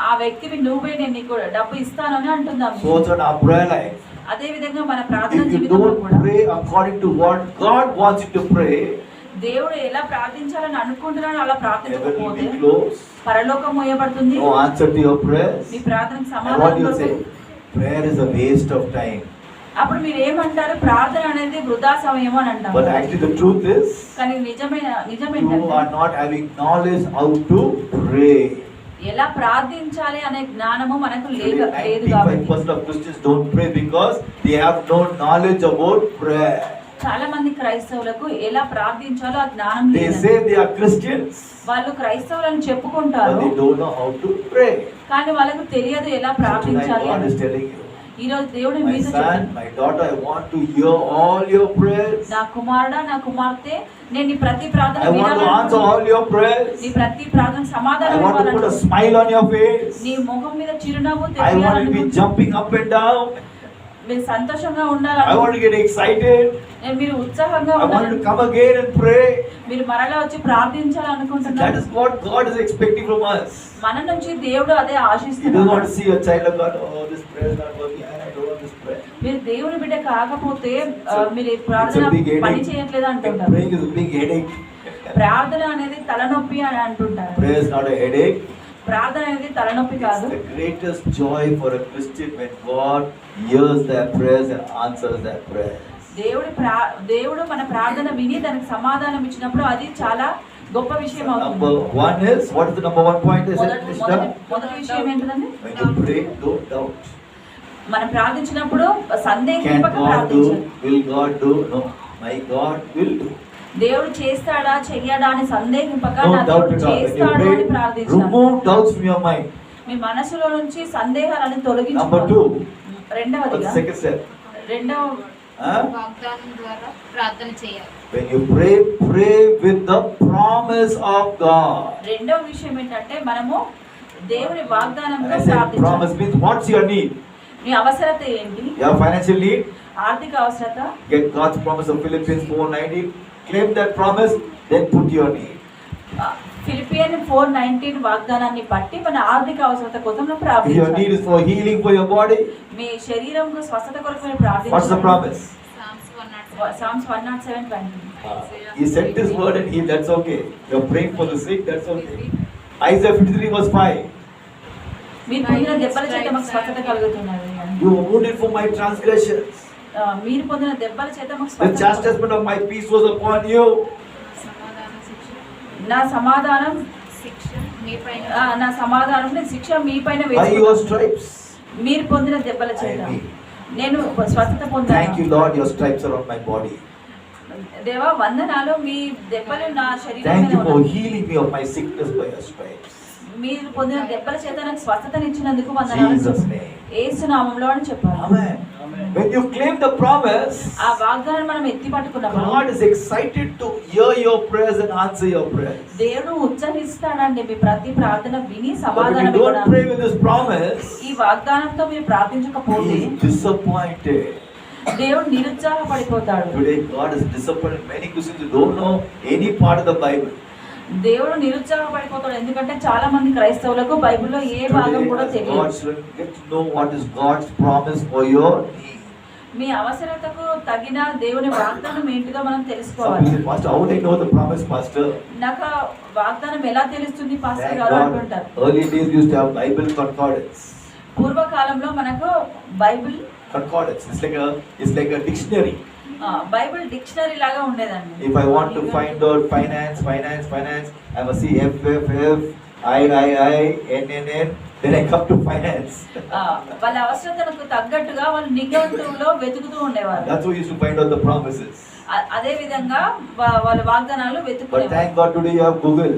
ఆ వ్యక్తిని నువ్వే నేను నీకు డబ్బు ఇస్తాను అని అంటున్నాము. So it's on our prayer life. అదే విధంగా మన ప్రార్థన If you జీవితంలో don't కూడా pray according to what God wants you to pray, దేవుడు ఎలా ప్రార్థించాలని అనుకుంటున్నాడో అలా heaven will ప్రార్థించకపోతే be closed. పరలోకం మూయబడుతుంది. No answer to your prayers. మీ ప్రార్థనకు And what సమాధానం you say? దొరకదు. Prayer is a waste of time. అప్పుడు మీరు ఏమంటారు? ప్రార్థన అనేది వృధా సమయం అని అంటారు. But actually the truth is, కానీ నిజం you ఏంటంటే are not having knowledge how to pray. ఎలా ప్రార్థించాలి అనే జ్ఞానము మనకు Today, లేదు కాబట్టి 95% of Christians don't pray because they have no knowledge about prayer. చాలా మంది క్రైస్తవులకు ఎలా ప్రార్థించాలో ఆ జ్ఞానం They లేదు. say they are Christians, వాళ్ళు క్రైస్తవులను but చెప్పుకుంటారు they don't know how to pray. కానీ వాళ్ళకు తెలియదు ఎలా So tonight ప్రార్థించాలి God అని. is telling you, ఈ రోజు దేవుడు my మీతో son, చెప్తాడు, my daughter, I want to hear all your prayers. నా కుమారుడా నా కుమార్తె నేను నీ ప్రతి ప్రార్థన I want to answer all your prayers. నీ ప్రతి ప్రార్థన I సమాధానం want to put a ఇవ్వాలంటున్నాను. smile on your face. నీ ముఖం మీద చిరునవ్వు I want to be తెలియాలనుకుంటున్నాను. jumping up and down. మీరు సంతోషంగా I want ఉండాలనుకుంటున్నాను. to get excited. మీరు ఉత్సాహంగా I want to ఉండాలి. come again and pray. మీరు మరలా వచ్చి That ప్రార్థించాలనుకుంటున్నారు. is what God is expecting from us. మన నుంచి దేవుడు అదే He doesn't ఆశిస్తున్నాడు. want to see a child of God, oh, this prayer is not working. I don't want this prayer. మీరు దేవుని బిడ్డ కాకపోతే మీరు ఈ It's ప్రార్థన a big పని headache. చేయట్లేదు And అంటుంటారు. praying is a big headache. ప్రార్థన అనేది తలనొప్పి అని అంటుంటారు. Prayer is not a headache. ప్రార్థన అనేది తలనొప్పి It's కాదు. the greatest joy for a Christian when God hears their prayers and answers their prayers. దేవుడు మన ప్రార్థన విని దానికి సమాధానం ఇచ్చినప్పుడు అది చాలా గొప్ప విషయం Number అవుతుంది. one is, what is the number one point? Is it, Krishna? మొదటి విషయం ఏంటండి? When you pray, don't doubt. మనం ప్రార్థించినప్పుడు Can సందేహింపక God do? ప్రార్థించాలి. Will God do? No. My God will do. దేవుడు చేస్తాడా చెయ్యడా అని సందేహింపక No నా doubt దేవుడు at all. When చేస్తాడు you అని pray, ప్రార్థించాలి. remove doubts from your mind. మీ మనసులో నుంచి సందేహాలను Number తొలగించుకోవాలి. two, రెండవదిగా what's the second step? రెండవ Huh? వాగ్దానం ద్వారా ప్రార్థన చేయాలి. When you pray, pray with the promise of God. రెండవ విషయం ఏంటంటే మనము దేవుని When వాగ్దానంతో I say ప్రార్థించాలి. promise means, what's your need? మీ అవసరత ఏంటి? You have financial need? ఆర్థిక అవసరత. Get God's promise of Philippians 4:19. Claim that promise, then put your need. ఫిలిపియన్ 4:19 వాగ్దానాన్ని బట్టి మన ఆర్థిక అవసరత కోసం If your need ప్రార్థించాలి. is for healing for your body, మీ శరీరంకు స్వస్థత కొరకు మీరు what's the ప్రార్థించాలి. promise? Psalms 107:20. He sent His word and healed, that's okay. You're praying for the sick, that's okay. Isaiah 53:5. మీరు పొందిన దెబ్బల చేత మాకు స్వస్థత కలుగుతున్నది. You were wounded for my transgressions. మీరు పొందిన దెబ్బల చేత మాకు The స్వస్థత chastisement of my peace was upon you. నా సమాధానం శిక్ష మీపైన నా సమాధానం నీ శిక్ష మీ పైన By your వేసుకున్నాను. stripes, మీరు పొందిన దెబ్బల చేత I mean. నేను స్వస్థత Thank పొందాను. you, Lord, your stripes are on my body. దేవా వందనాలు, మీ దెబ్బలు నా శరీరం Thank మీద you for ఉన్నాయి. healing me of my sickness by your stripes. మీరు పొందిన దెబ్బల చేత నాకు స్వస్థతనిచ్చినందుకు వందనాలు. Jesus' name. యేసు నామములో అని చెప్పారు. Amen. When you claim the promise, ఆ వాగ్దానం మనం ఎత్తి పట్టుకున్నప్పుడు God is excited to hear your prayers and answer your prayers. దేవుడు ఉచ్చరిస్తాడండి మీ ప్రతి ప్రార్థన విని But if సమాధానం you don't ఇవ్వడానికి. pray with this promise, ఈ వాగ్దానంతో మీరు ప్రార్థించకపోతే He is disappointed. దేవుడు నిరుత్సాహపడిపోతాడు. Today, God is disappointed. Many Christians who don't know any part of the Bible. దేవుడు నిరుత్సాహపడిపోతాడు, ఎందుకంటే చాలా మంది క్రైస్తవులకు బైబిల్లో ఏ భాగం Today, కూడా as తెలియదు. God should get to know what is God's promise for your need. మీ అవసరతకు తగిన దేవుని వాగ్దానం ఏంటిదో మనం Some తెలుసుకోవాలి. people say, Pastor, how would I know the promise, Pastor? నాకు ఆ వాగ్దానం ఎలా తెలుస్తుంది పాస్టర్ Thank గారు God. అంటుంటారు. Early days we used to have Bible concordance. పూర్వకాలంలో మనకు Bible Concordance. It's like a dictionary. Bible dictionary లాగా ఉండేదండి. If I want to find out finance, I must see F, I, N, then I come to finance. వాళ్ళ అవసరతలకు తగ్గట్టుగా వాళ్ళు నిఘంటువులో వెతుకుతూ ఉండేవారు. That's how we used to find out the promises. అదే విధంగా వాళ్ళ వాగ్దానాలు But వెతుకునేవారు. thank God today you have Google.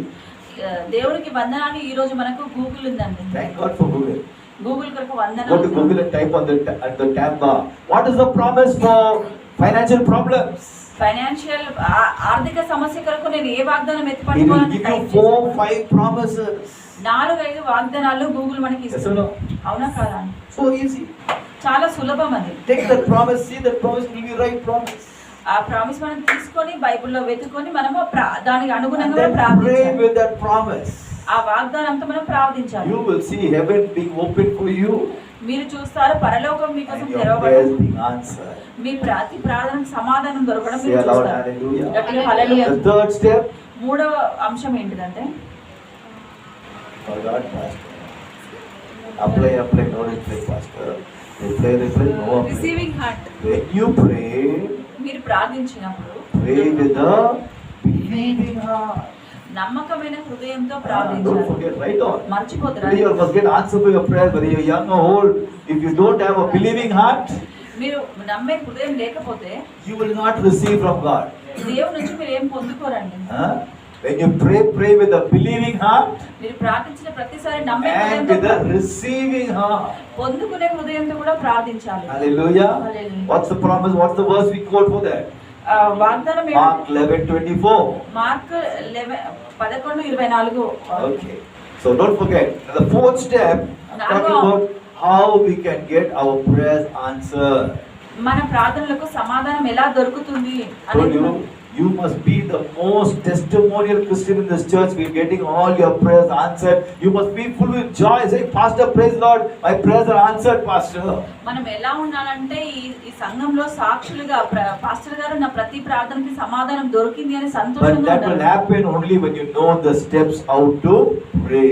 దేవునికి వందనాలు, ఈ రోజు మనకు గూగుల్ ఉందండి. Thank God for Google. Google కొరకు Go to వందనాలు. Google and type on the tab bar. What is the promise for financial problems? Financial ఆర్థిక సమస్య కొరకు నేను ఏ వాగ్దానం It will ఎత్తిపట్టుకోవాలని give type you చేశాను. 4-5 promises. 4-5 వాగ్దానాలు గూగుల్ మనకి Yes or ఇస్తుంది. no? అవునా కాదా? So easy. చాలా సులభం అది. Take that promise, see that promise will be right promise. ఆ ప్రామిస్ మనం తీసుకొని బైబిల్లో వెతుకొని మనము దానికి And అనుగుణంగా then pray ప్రార్థించాలి. with that promise. ఆ వాగ్దానంతో మనం ప్రార్థించాలి. You will see heaven being open for you మీరు చూస్తారు పరలోకం మీకోసం and your తెరవబడి prayers being answered. మీ ప్రతి ప్రార్థనకు సమాధానం దొరకడం Say మీరు aloud, చూస్తారు. hallelujah. గట్టిగా హల్లెలూయా. The third step, మూడవ అంశం ఏంటిదంటే for God, Pastor. Apply, no reply, Pastor. Reply, no apply. Receiving heart. When you pray, మీరు ప్రార్థించినప్పుడు pray with a believing heart. నమ్మకమైన హృదయంతో Don't ప్రార్థించాలి. forget, write on. మర్చిపోతారా? Today you must get answer for your prayer, whether you're young or old. If you don't have a believing heart, మీరు నమ్మే హృదయం లేకపోతే you will not receive from God. దేవుడి నుంచి మీరు ఏం పొందుకోరండి. Huh? When you pray with a believing heart మీరు ప్రార్థించిన ప్రతిసారి నమ్మే and హృదయంతో with a receiving heart. పొందుకునే హృదయంతో కూడా ప్రార్థించాలి. Hallelujah. Hallelujah. What's the promise? What's the verse we quote for that? వాగ్దానం Mark 11:24. Mark 11:24. Okay. So don't forget. The fourth step, talking about how we can get our prayers answered. మన ప్రార్థనలకు సమాధానం ఎలా దొరుకుతుంది Told అనేది you, you must be the most testimonial Christian in this church. We're getting all your prayers answered. You must be full with joy. Say, Pastor, praise Lord, my prayers are answered, Pastor. మనం ఎలా ఉండాలంటే ఈ సంఘంలో సాక్షులుగా pastor గారు నా ప్రతి ప్రార్థనకి సమాధానం దొరికింది అని But సంతోషంగా that will ఉండాలి. happen only when you know the steps how to pray.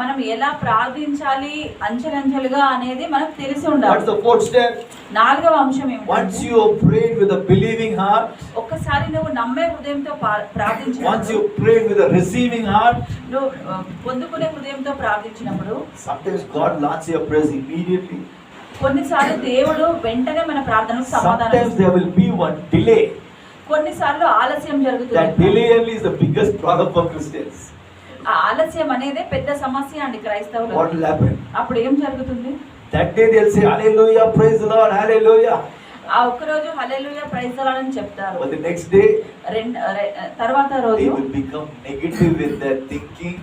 మనం ఎలా ప్రార్థించాలి అంచెలంచెలుగా అనేది మనకు తెలిసి What's ఉండాలి. the fourth step? 4వ అంశం Once ఏమిటంటే you have prayed with a believing heart, ఒక్కసారి నువ్వు నమ్మే హృదయంతో once ప్రార్థించినప్పుడు, you prayed with a receiving heart, నువ్వు పొందుకునే హృదయంతో ప్రార్థించినప్పుడు sometimes God will answer your prayers immediately. కొన్నిసార్లు దేవుడు వెంటనే మన ప్రార్థనకు సమాధానం Sometimes ఇస్తాడు. there will be one delay. కొన్నిసార్లు ఆలస్యం That జరుగుతుంది. delay only is the biggest problem for Christians. ఆ ఆలస్యం అనేదే పెద్ద సమస్య అండి What క్రైస్తవులు. will happen? అప్పుడు ఏం జరుగుతుంది? That day they'll say, Hallelujah, praise the Lord, Hallelujah. ఆ ఒక్కరోజు హల్లెలూయా ప్రైజ్ ది లార్డ్ అని చెప్తారు. But the next day, తర్వాత they రోజు will become negative in their thinking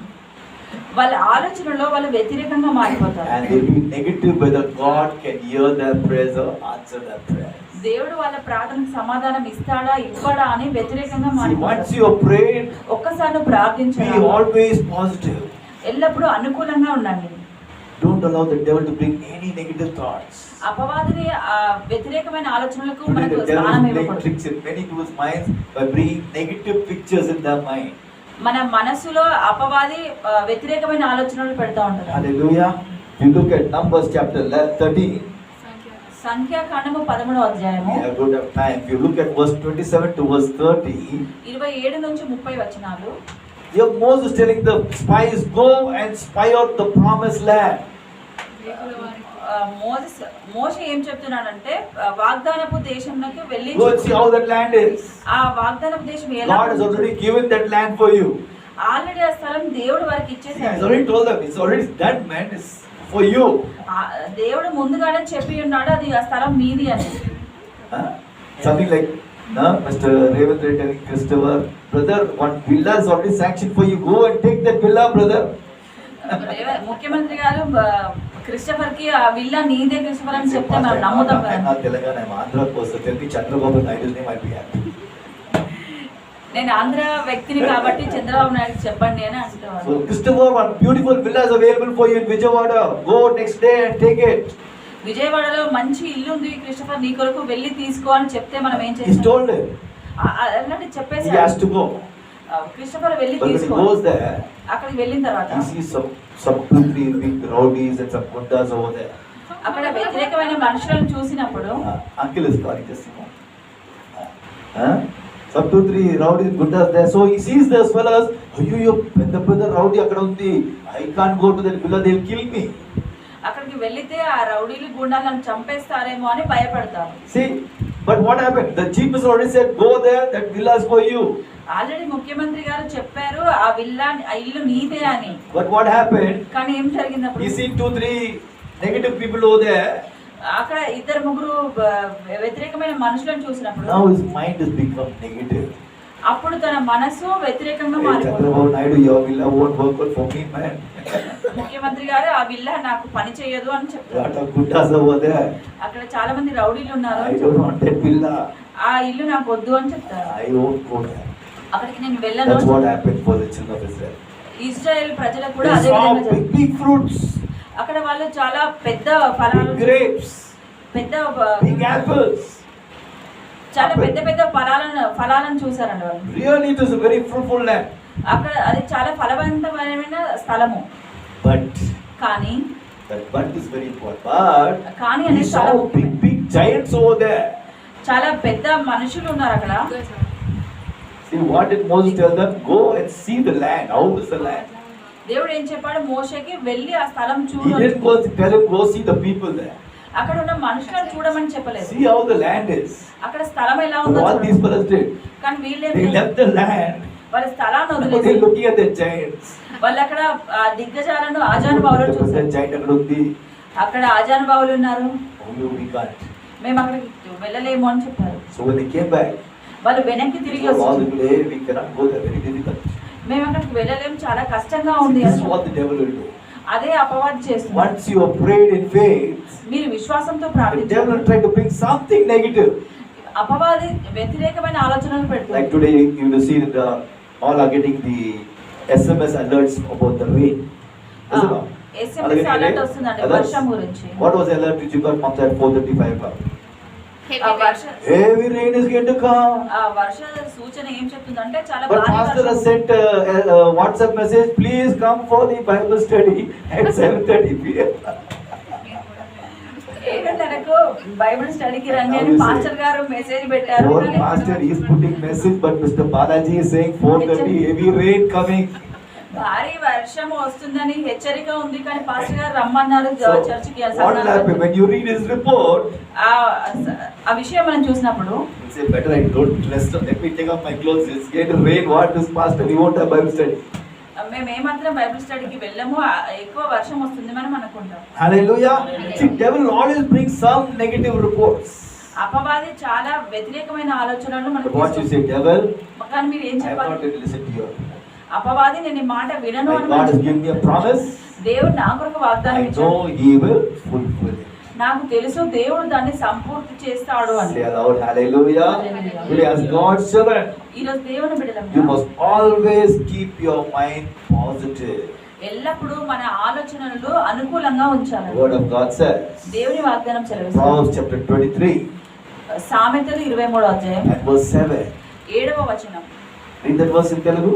వాళ్ళ ఆలోచనలో వాళ్ళు వ్యతిరేకంగా మారిపోతారు. and they will be negative whether God can hear their prayers or answer their prayers. దేవుడు వాళ్ళ ప్రార్థనకు సమాధానం ఇస్తాడా ఇవ్వడా అని వ్యతిరేకంగా See, once మారిపోతారు. you have prayed, ఒక్కసారి నువ్వు be ప్రార్థించాలి, always positive. ఎల్లప్పుడూ అనుకూలంగా ఉండండి. Don't allow the devil to bring any negative thoughts. అపవాదిని వ్యతిరేకమైన ఆలోచనలకు Today మనకు the devil స్థానం is playing ఇవ్వకూడదు. tricks in many people's minds by bringing negative pictures in their mind. మన మనసులో అపవాది వ్యతిరేకమైన ఆలోచనలు పెడతా ఉంటారు. Hallelujah. You look at Numbers chapter 13. సంఖ్యాకాండము 13వ అధ్యాయము I don't have time. If you look at verse 27 to verse 30, 27 నుంచి 30 వచనాలు. Here Moses telling the spies, go and spy out the promised land. మోషే ఏం చెప్తున్నాడంటే వాగ్దానపు దేశంలోకి వెళ్ళి Go and see how that land is. ఆ వాగ్దానపు దేశం ఎలా God has already given that land for you. Already ఆ స్థలం దేవుడు వారికి He has ఇచ్చేసాడు. already told them, it's already done, man. It's for you. దేవుడు ముందుగానే చెప్పి ఉన్నాడు అది ఆ స్థలం మీది అని. Huh? Something like, no, Mr. Revanth Reddy telling Christopher, brother, one villa is already sanctioned for you. Go and take that villa, brother. ముఖ్యమంత్రి గారు క్రిస్టఫర్ కి ఆ విల్లా నీదే క్రిస్టఫర్ అని చెప్తే మనం నమ్ముతాం కదా. Telangana, I'm Andhra person. Tell me Chandrababu Naidu's name, I'll be happy. నేను ఆంధ్ర వ్యక్తిని కాబట్టి చంద్రబాబు నాయుడు చెప్పండి అని అంటున్నాను. So Christopher, one beautiful villa is available for you in Vijayawada. Go next day and take it. విజయవాడలో మంచి ఇల్లు ఉంది క్రిస్టఫర్ నీ కొరకు వెళ్ళి తీసుకో అని చెప్తే మనం ఏం He's చేస్తాం? told him. అలాంటి He చెప్పేసి has to go. క్రిస్టఫర్ వెళ్ళి But when he తీసుకో. goes there, అక్కడికి వెళ్ళిన తర్వాత he sees some 2-3 big rowdies and some gundas over there. అక్కడ వ్యతిరేకమైన మనుషులను చూసినప్పుడు Uncle is calling just a moment. Some 2-3 rowdies, gundas there. So he sees those fellas. Ayyo, పెద్ద rowdy అక్కడ ఉంది. I can't go to that villa. They'll kill me. అక్కడికి వెళ్లితే ఆ రౌడీలు గుండాలను చంపేస్తారేమో అని భయపడతారు. See, but what happened? The chief minister already said, go there. That villa is for you. Already ముఖ్యమంత్రి గారు చెప్పారు ఆ విల్లా ఆ ఇల్లు నీదే అని. But what happened? కానీ ఏం జరిగింది? He seen 2-3 negative people over there. అక్కడ ఇద్దరు ముగ్గురు వ్యతిరేకమైన మనుషులను చూసినప్పుడు Now his mind has become negative. అప్పుడు తన మనసు వ్యతిరేకంగా Hey, మారిపోయింది. Chandrababu Naidu, your villa won't work for me, man. ముఖ్యమంత్రి గారు ఆ విల్లా నాకు పని చేయదు అని చెప్తారు. Lot of gundas over there. అక్కడ చాలా మంది రౌడీలు ఉన్నారు. I don't want that villa. ఆ ఇల్లు నాకు వద్దు అని చెప్తారు. I won't go there. అక్కడికి నేను వెళ్ళను. That's what happened for the children of Israel. Israel ప్రజలకు కూడా They అదే saw విధంగా big, big fruits, అక్కడ వాళ్ళు చాలా పెద్ద ఫలాలు big grapes, పెద్ద big apples. చాలా పెద్ద ఫలాలను చూసారండి వాళ్ళు. Really, it was a very fruitful land. అక్కడ అది చాలా ఫలవంతమైన స్థలము. But కానీ that but is very important. But కానీ he అనేది చాలా saw big giants over there. చాలా పెద్ద మనుషులు ఉన్నారు అక్కడ. See, what did Moses tell them? Go and see the land. How is the land? దేవుడు ఏం చెప్పాడు? మోషేకి వెళ్ళి ఆ స్థలం He చూడు. didn't go tell him, go see the people there. అక్కడ ఉన్న మనుషులను చూడమని చెప్పలేదు. See how the land is. అక్కడ స్థలం ఎలా So ఉందో what these చూడు. fellows did? కానీ వీళ్ళే They left the land. వాళ్ళ స్థలాన్ని Now వదిలేసి they're looking at the giants. వాళ్ళు అక్కడ ఆ దిగ్గజాలను ఆజానుబావులను The చూసారు. giant అక్కడ ఉంది. అక్కడ ఆజానుబావులు ఉన్నారు. Oh, we can't. మేము అక్కడికి వెళ్ళలేము అని చెప్పారు. So when they came back, వాళ్ళు వెనక్కి తిరిగి all వచ్చారు. the way we cannot go there. Very difficult. మేము అక్కడికి వెళ్ళలేము, చాలా కష్టంగా ఉంది This is అని. what the devil will do. అదే అపవాది చేస్తుంది. Once you have prayed in faith, మీరు విశ్వాసంతో the ప్రార్థించారు. devil will try to bring something negative. అపవాది వ్యతిరేకమైన ఆలోచనలు పెడుతుంది. Like today, you will see that all are getting the SMS alerts about the rain. Is it not? SMS alert వస్తుందండి వర్షం గురించి. What was the alert which you got from that 4:35 o'clock? ఆ వర్ష Heavy rain is going to come. ఆ వర్ష సూచన ఏం చెప్తుందంటే చాలా But భారీ pastor has వర్షం. sent a WhatsApp message, please come for the Bible study at 7:30 p.m. 7:30కు Bible స్టడీకి రండి అని పాస్టర్ గారు మెసేజ్ పెట్టారు. Poor pastor is putting message, but Mr. Balaji is saying 4:30 heavy rain coming. భారీ వర్షం వస్తుందని హెచ్చరిక ఉంది కానీ పాస్టర్ గారు రమ్మన్నారు So, చర్చికి. what will happen when you read his report? ఆ విషయం మనం చూసినప్పుడు You say, better I don't rest. Let me take off my clothes. It's going to rain. What is pastor? We won't have Bible study. మేము ఏమాత్రం Bible స్టడీకి వెళ్ళము, ఎక్కువ వర్షం వస్తుంది మనం అనుకుంటాం. Hallelujah. See, devil always brings some negative reports. అపవాది చాలా వ్యతిరేకమైన ఆలోచనలు But మనకు what you say, devil? కానీ మీరు ఏం I am చెప్పాలి? not going to listen to you. అపవాది నేను ఈ మాట వినను My అని God has మనం given me a promise. దేవుడు నా కొరకు వాగ్దానం I ఇచ్చాడు. know He will fulfill it. నాకు తెలుసు దేవుడు దాన్ని సంపూర్తి చేస్తాడు అని. Say aloud, hallelujah. Hallelujah. Today, as God's children, ఈ రోజు దేవుని you బిడ్డలం must always keep your mind positive. ఎల్లప్పుడూ మన ఆలోచనలు అనుకూలంగా ఉంచాలి. The word of God says, దేవుని వాగ్దానం సెలవిస్తుంది. Proverbs chapter 23 సామెతలు 23వ అధ్యాయం and verse 7. 7వ వచనం. Read that verse in Telugu.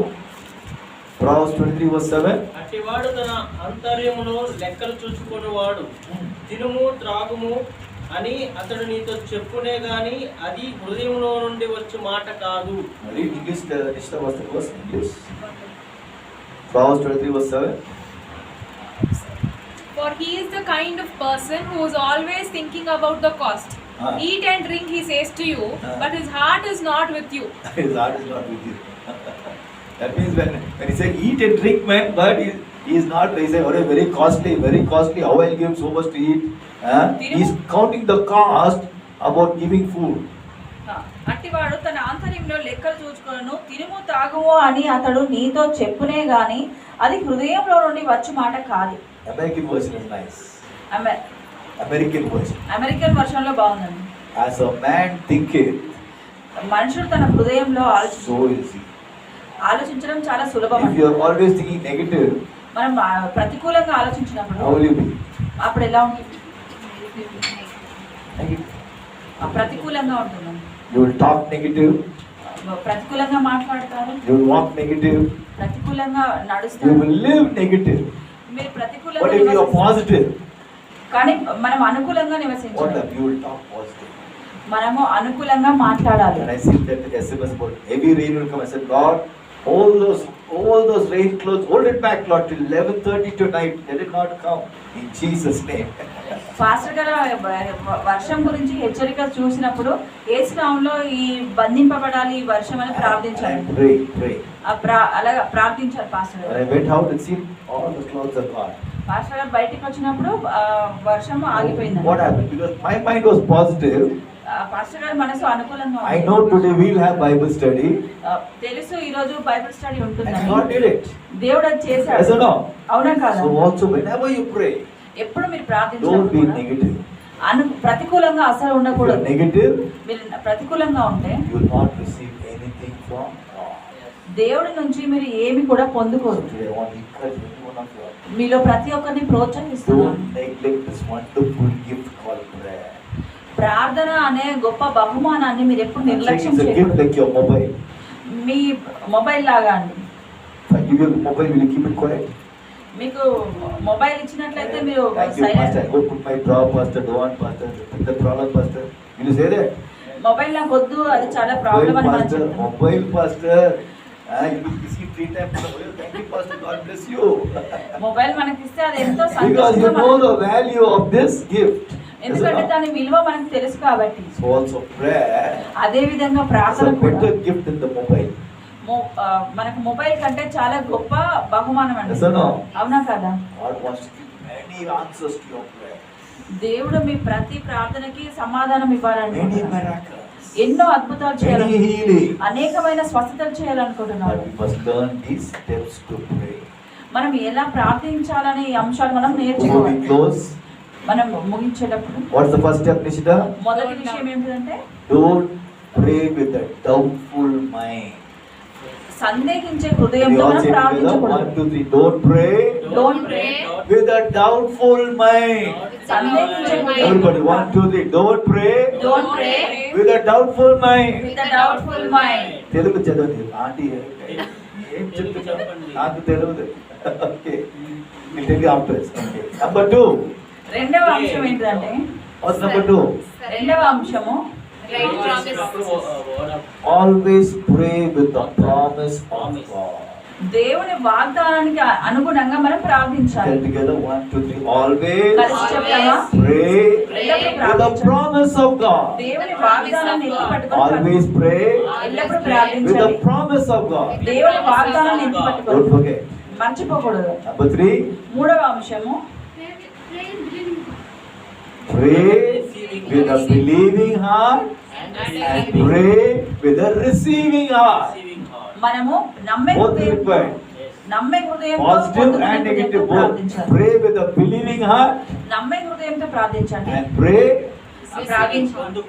Proverbs 23 verse 7. అట్టివాడు తన అంతర్యమును లెక్కలు చూసుకొనివాడు. తినుము త్రాగుము అని అతడు నీతో చెప్పునే గాని అది హృదయంలో నుండి వచ్చే మాట కాదు. Read English, the verse English. Proverbs 23 verse 7. For he is the kind of person who is always thinking about the cost. Ah. Eat and drink, he says to you, Ah. but his heart is not with you. His heart is not with you. That means when he said eat and drink, man, but he is not, he said, oh, very costly, how I'll give so much to eat. He is counting the cost about giving food. అట్టివాడు తన ఆంతర్యంలో లెక్కలు చూచుకొను, తినుము తాగుము అని అతడు నీతో చెప్పునే గాని అది హృదయంలో నుండి వచ్చు మాట కాదు. American version is nice. అమె- American version. అమెరికన్ వర్షన్ లో బాగుందండి. As a man thinketh, మనుషుడు తన హృదయంలో so is he. ఆలోచించడం చాలా సులభం If అండి. you are always thinking negative, మనం ప్రతికూలంగా ఆలోచించినప్పుడు how will you be? అప్పుడు ఎలా ఉంటుంది? Negative. ప్రతికూలంగా ఉంటుందండి. You will talk negative, ప్రతికూలంగా మాట్లాడతారు, you will walk negative, ప్రతికూలంగా you నడుస్తారు, will live negative. మీరు But ప్రతికూలంగా if you are నివసిస్తారు. positive, కానీ మనం అనుకూలంగా what నివసించాలి. up? You will talk positive. మనము అనుకూలంగా మాట్లాడాలి. And I see that the SMS about heavy rain will come. I said, Lord, all those rain clothes, hold it back, Lord, till 11:30 tonight. Let it not come. In Jesus' name. Pastor గారు వర్షం గురించి హెచ్చరిక చూసినప్పుడు యేసు నామములో ఈ బంధింపబడాలి ఈ వర్షం అని ప్రార్థించాలి. And pray. అలాగా ప్రార్థించాలి పాస్టర్ When గారు. I went out, it seemed all the clouds are gone. Pastor గారు బయటికి వచ్చినప్పుడు వర్షం ఆగిపోయింది. What happened? Because my mind was positive. Pastor గారు మనసు అనుకూలంగా I know today we'll have Bible study. తెలుసు ఈ రోజు బైబిల్ స్టడీ And ఉంటుందని. God did it. దేవుడు అది చేశాడు. Yes or no? అవునా కాదా? So also whenever you pray, ఎప్పుడు మీరు don't ప్రార్థించినప్పుడు be కూడా negative. ప్రతికూలంగా అసలు If you are ఉండకూడదు. negative, మీరు ప్రతికూలంగా ఉంటే you will not receive anything from God. దేవుడి నుంచి మీరు ఏమి కూడా పొందుకోరు. Today I want to encourage every one of you. మీలో ప్రతి ఒక్కరిని ప్రోత్సహిస్తున్నాను. Don't neglect this wonderful gift called prayer. ప్రార్థన అనే గొప్ప బహుమానాన్ని మీరు ఎప్పుడు I'm saying నిర్లక్ష్యం it's a gift చేయకూడదు. like your mobile. Me mobile లాగా అండి. If I give you a mobile, will you keep it quiet? మీకు మొబైల్ ఇచ్చినట్లయితే మీరు Thank you, silent. Pastor. I go put my draw, Pastor. Don't want, Pastor. The problem, Pastor. Will you say that? Mobile నాకు వద్దు, అది చాలా problem అని మనం చెప్తాం. Mobile, Pastor. You will receive 3 times. Thank you, Pastor. God bless you. Mobile మనకి ఇస్తే అది ఎంతో Because you సంతోషంగా know మనం- the value of this gift. ఎందుకంటే దాని విలువ మనకు తెలుసు కాబట్టి. So also prayer అదే విధంగా is ప్రార్థన a కూడా better gift than the mobile. మనకు మొబైల్ కంటే చాలా గొప్ప బహుమానం అండి. Yes or no? అవునా కదా? God wants to give many answers to your prayer. దేవుడు మీ ప్రతి ప్రార్థనకి సమాధానం Many ఇవ్వాలనుకుంటున్నాడు. miracles. ఎన్నో అద్భుతాలు Many చేయాలి, healing. అనేకమైన స్వస్థతలు చేయాలనుకుంటున్నాడు. But we must learn these steps to pray. మనం ఎలా ప్రార్థించాలనే ఈ అంశాలు మనం Before we నేర్చుకోవాలి. close, మనం ముగించేటప్పుడు what's the first step, Nishita? మొదటి విషయం ఏంటంటే Don't pray with a doubtful mind. సందేహించే We హృదయంతో all మనం say together, ప్రార్థించకూడదు. 1, 2, 3. Don't pray Don't pray with a doubtful mind. సందేహించే Everybody, 1, 2, 3. Don't pray Don't pray with a doubtful mind. with a doubtful mind. Telugu చదవండి aunty ఏం తెలుగు చెప్పండి. నాకు తెలియదు. Okay will tell you ఆఫ్టర్స్. Okay number 2. రెండవ అంశం ఏంటంటే watts number 2? రెండవ అంశము always pray with the promise of God. దేవుని వాగ్దానానికి అనుగుణంగా మనం ప్రార్థించాలి. Tell together 1, 2, 3. Always కలిసి చెప్తామా? pray ఎల్లప్పుడూ with the ప్రార్థించాలి. promise of God. దేవుని వాగ్దానాన్ని ఎత్తి పట్టుకొని Always pray ఎల్లప్పుడూ with the ప్రార్థించాలి. promise of God. దేవుని వాగ్దానాన్ని ఎత్తి Don't పట్టుకొని forget. మర్చిపోకూడదు. Number 3. మూడవ అంశము Pray with a believing heart and pray with a receiving heart. మనము నమ్మే Both హృదయంతో required. నమ్మే హృదయంతో Positive పొందుకునే and negative హృదయంతో both. ప్రార్థించాలి. Pray with a believing heart నమ్మే హృదయంతో ప్రార్థించండి. and pray. ప్రార్థించండి.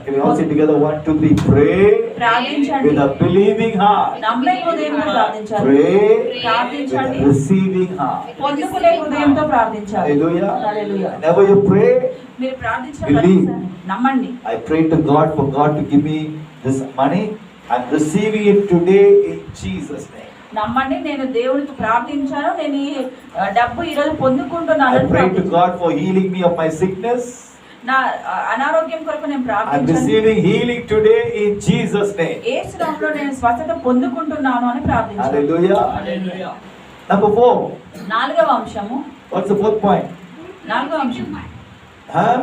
Can we all say together 1, 2, 3? Pray ప్రార్థించండి. with a believing heart. నమ్మే హృదయంతో ప్రార్థించాలి. Pray with ప్రార్థించండి. a receiving heart. పొందుకునే హృదయంతో ప్రార్థించాలి. Hallelujah. Hallelujah. Whenever you pray, మీరు ప్రార్థించిన Believe. ప్రతిసారి నమ్మండి. I pray to God for God to give me this money. I'm receiving it today in Jesus' name. నమ్మండి, నేను దేవునికి ప్రార్థించాను, నేను ఈ డబ్బు ఈరోజు పొందుకుంటున్నాను I అని pray to ప్రార్థించాను. God for healing me of my sickness. నా అనారోగ్యం కొరకు నేను I'm ప్రార్థించాను. receiving healing today in Jesus' name. యేసు నామములో నేను స్వస్థత పొందుకుంటున్నాను అని ప్రార్థించాను. Hallelujah. Number 4. నాలుగవ అంశము. What's the fourth point? నాలుగవ అంశం. Huh?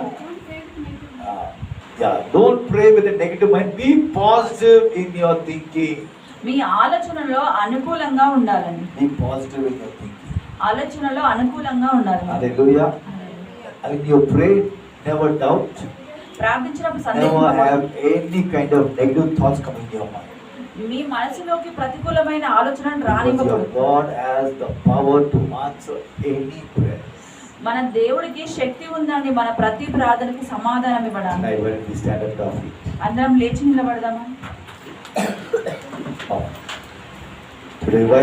Yeah, don't pray with a negative mind. Be positive in your thinking. మీ ఆలోచనలో అనుకూలంగా ఉండాలండి. Be positive in your thinking. ఆలోచనలో అనుకూలంగా ఉండాలి. Hallelujah. When you pray, never doubt. ప్రార్థించినప్పుడు Never సందేహం have any kind of negative thoughts coming in your mind. మీ మనసులోకి ప్రతికూలమైన ఆలోచనను Because your రానివ్వకూడదు. God has the power to answer any prayer. మన దేవుడికి శక్తి ఉందండి మన ప్రతి ప్రార్థనకి సమాధానం ఇవ్వడానికి. Tonight, when we stand up to our feet. అందరం లేచి నిలబడదామా? Today, why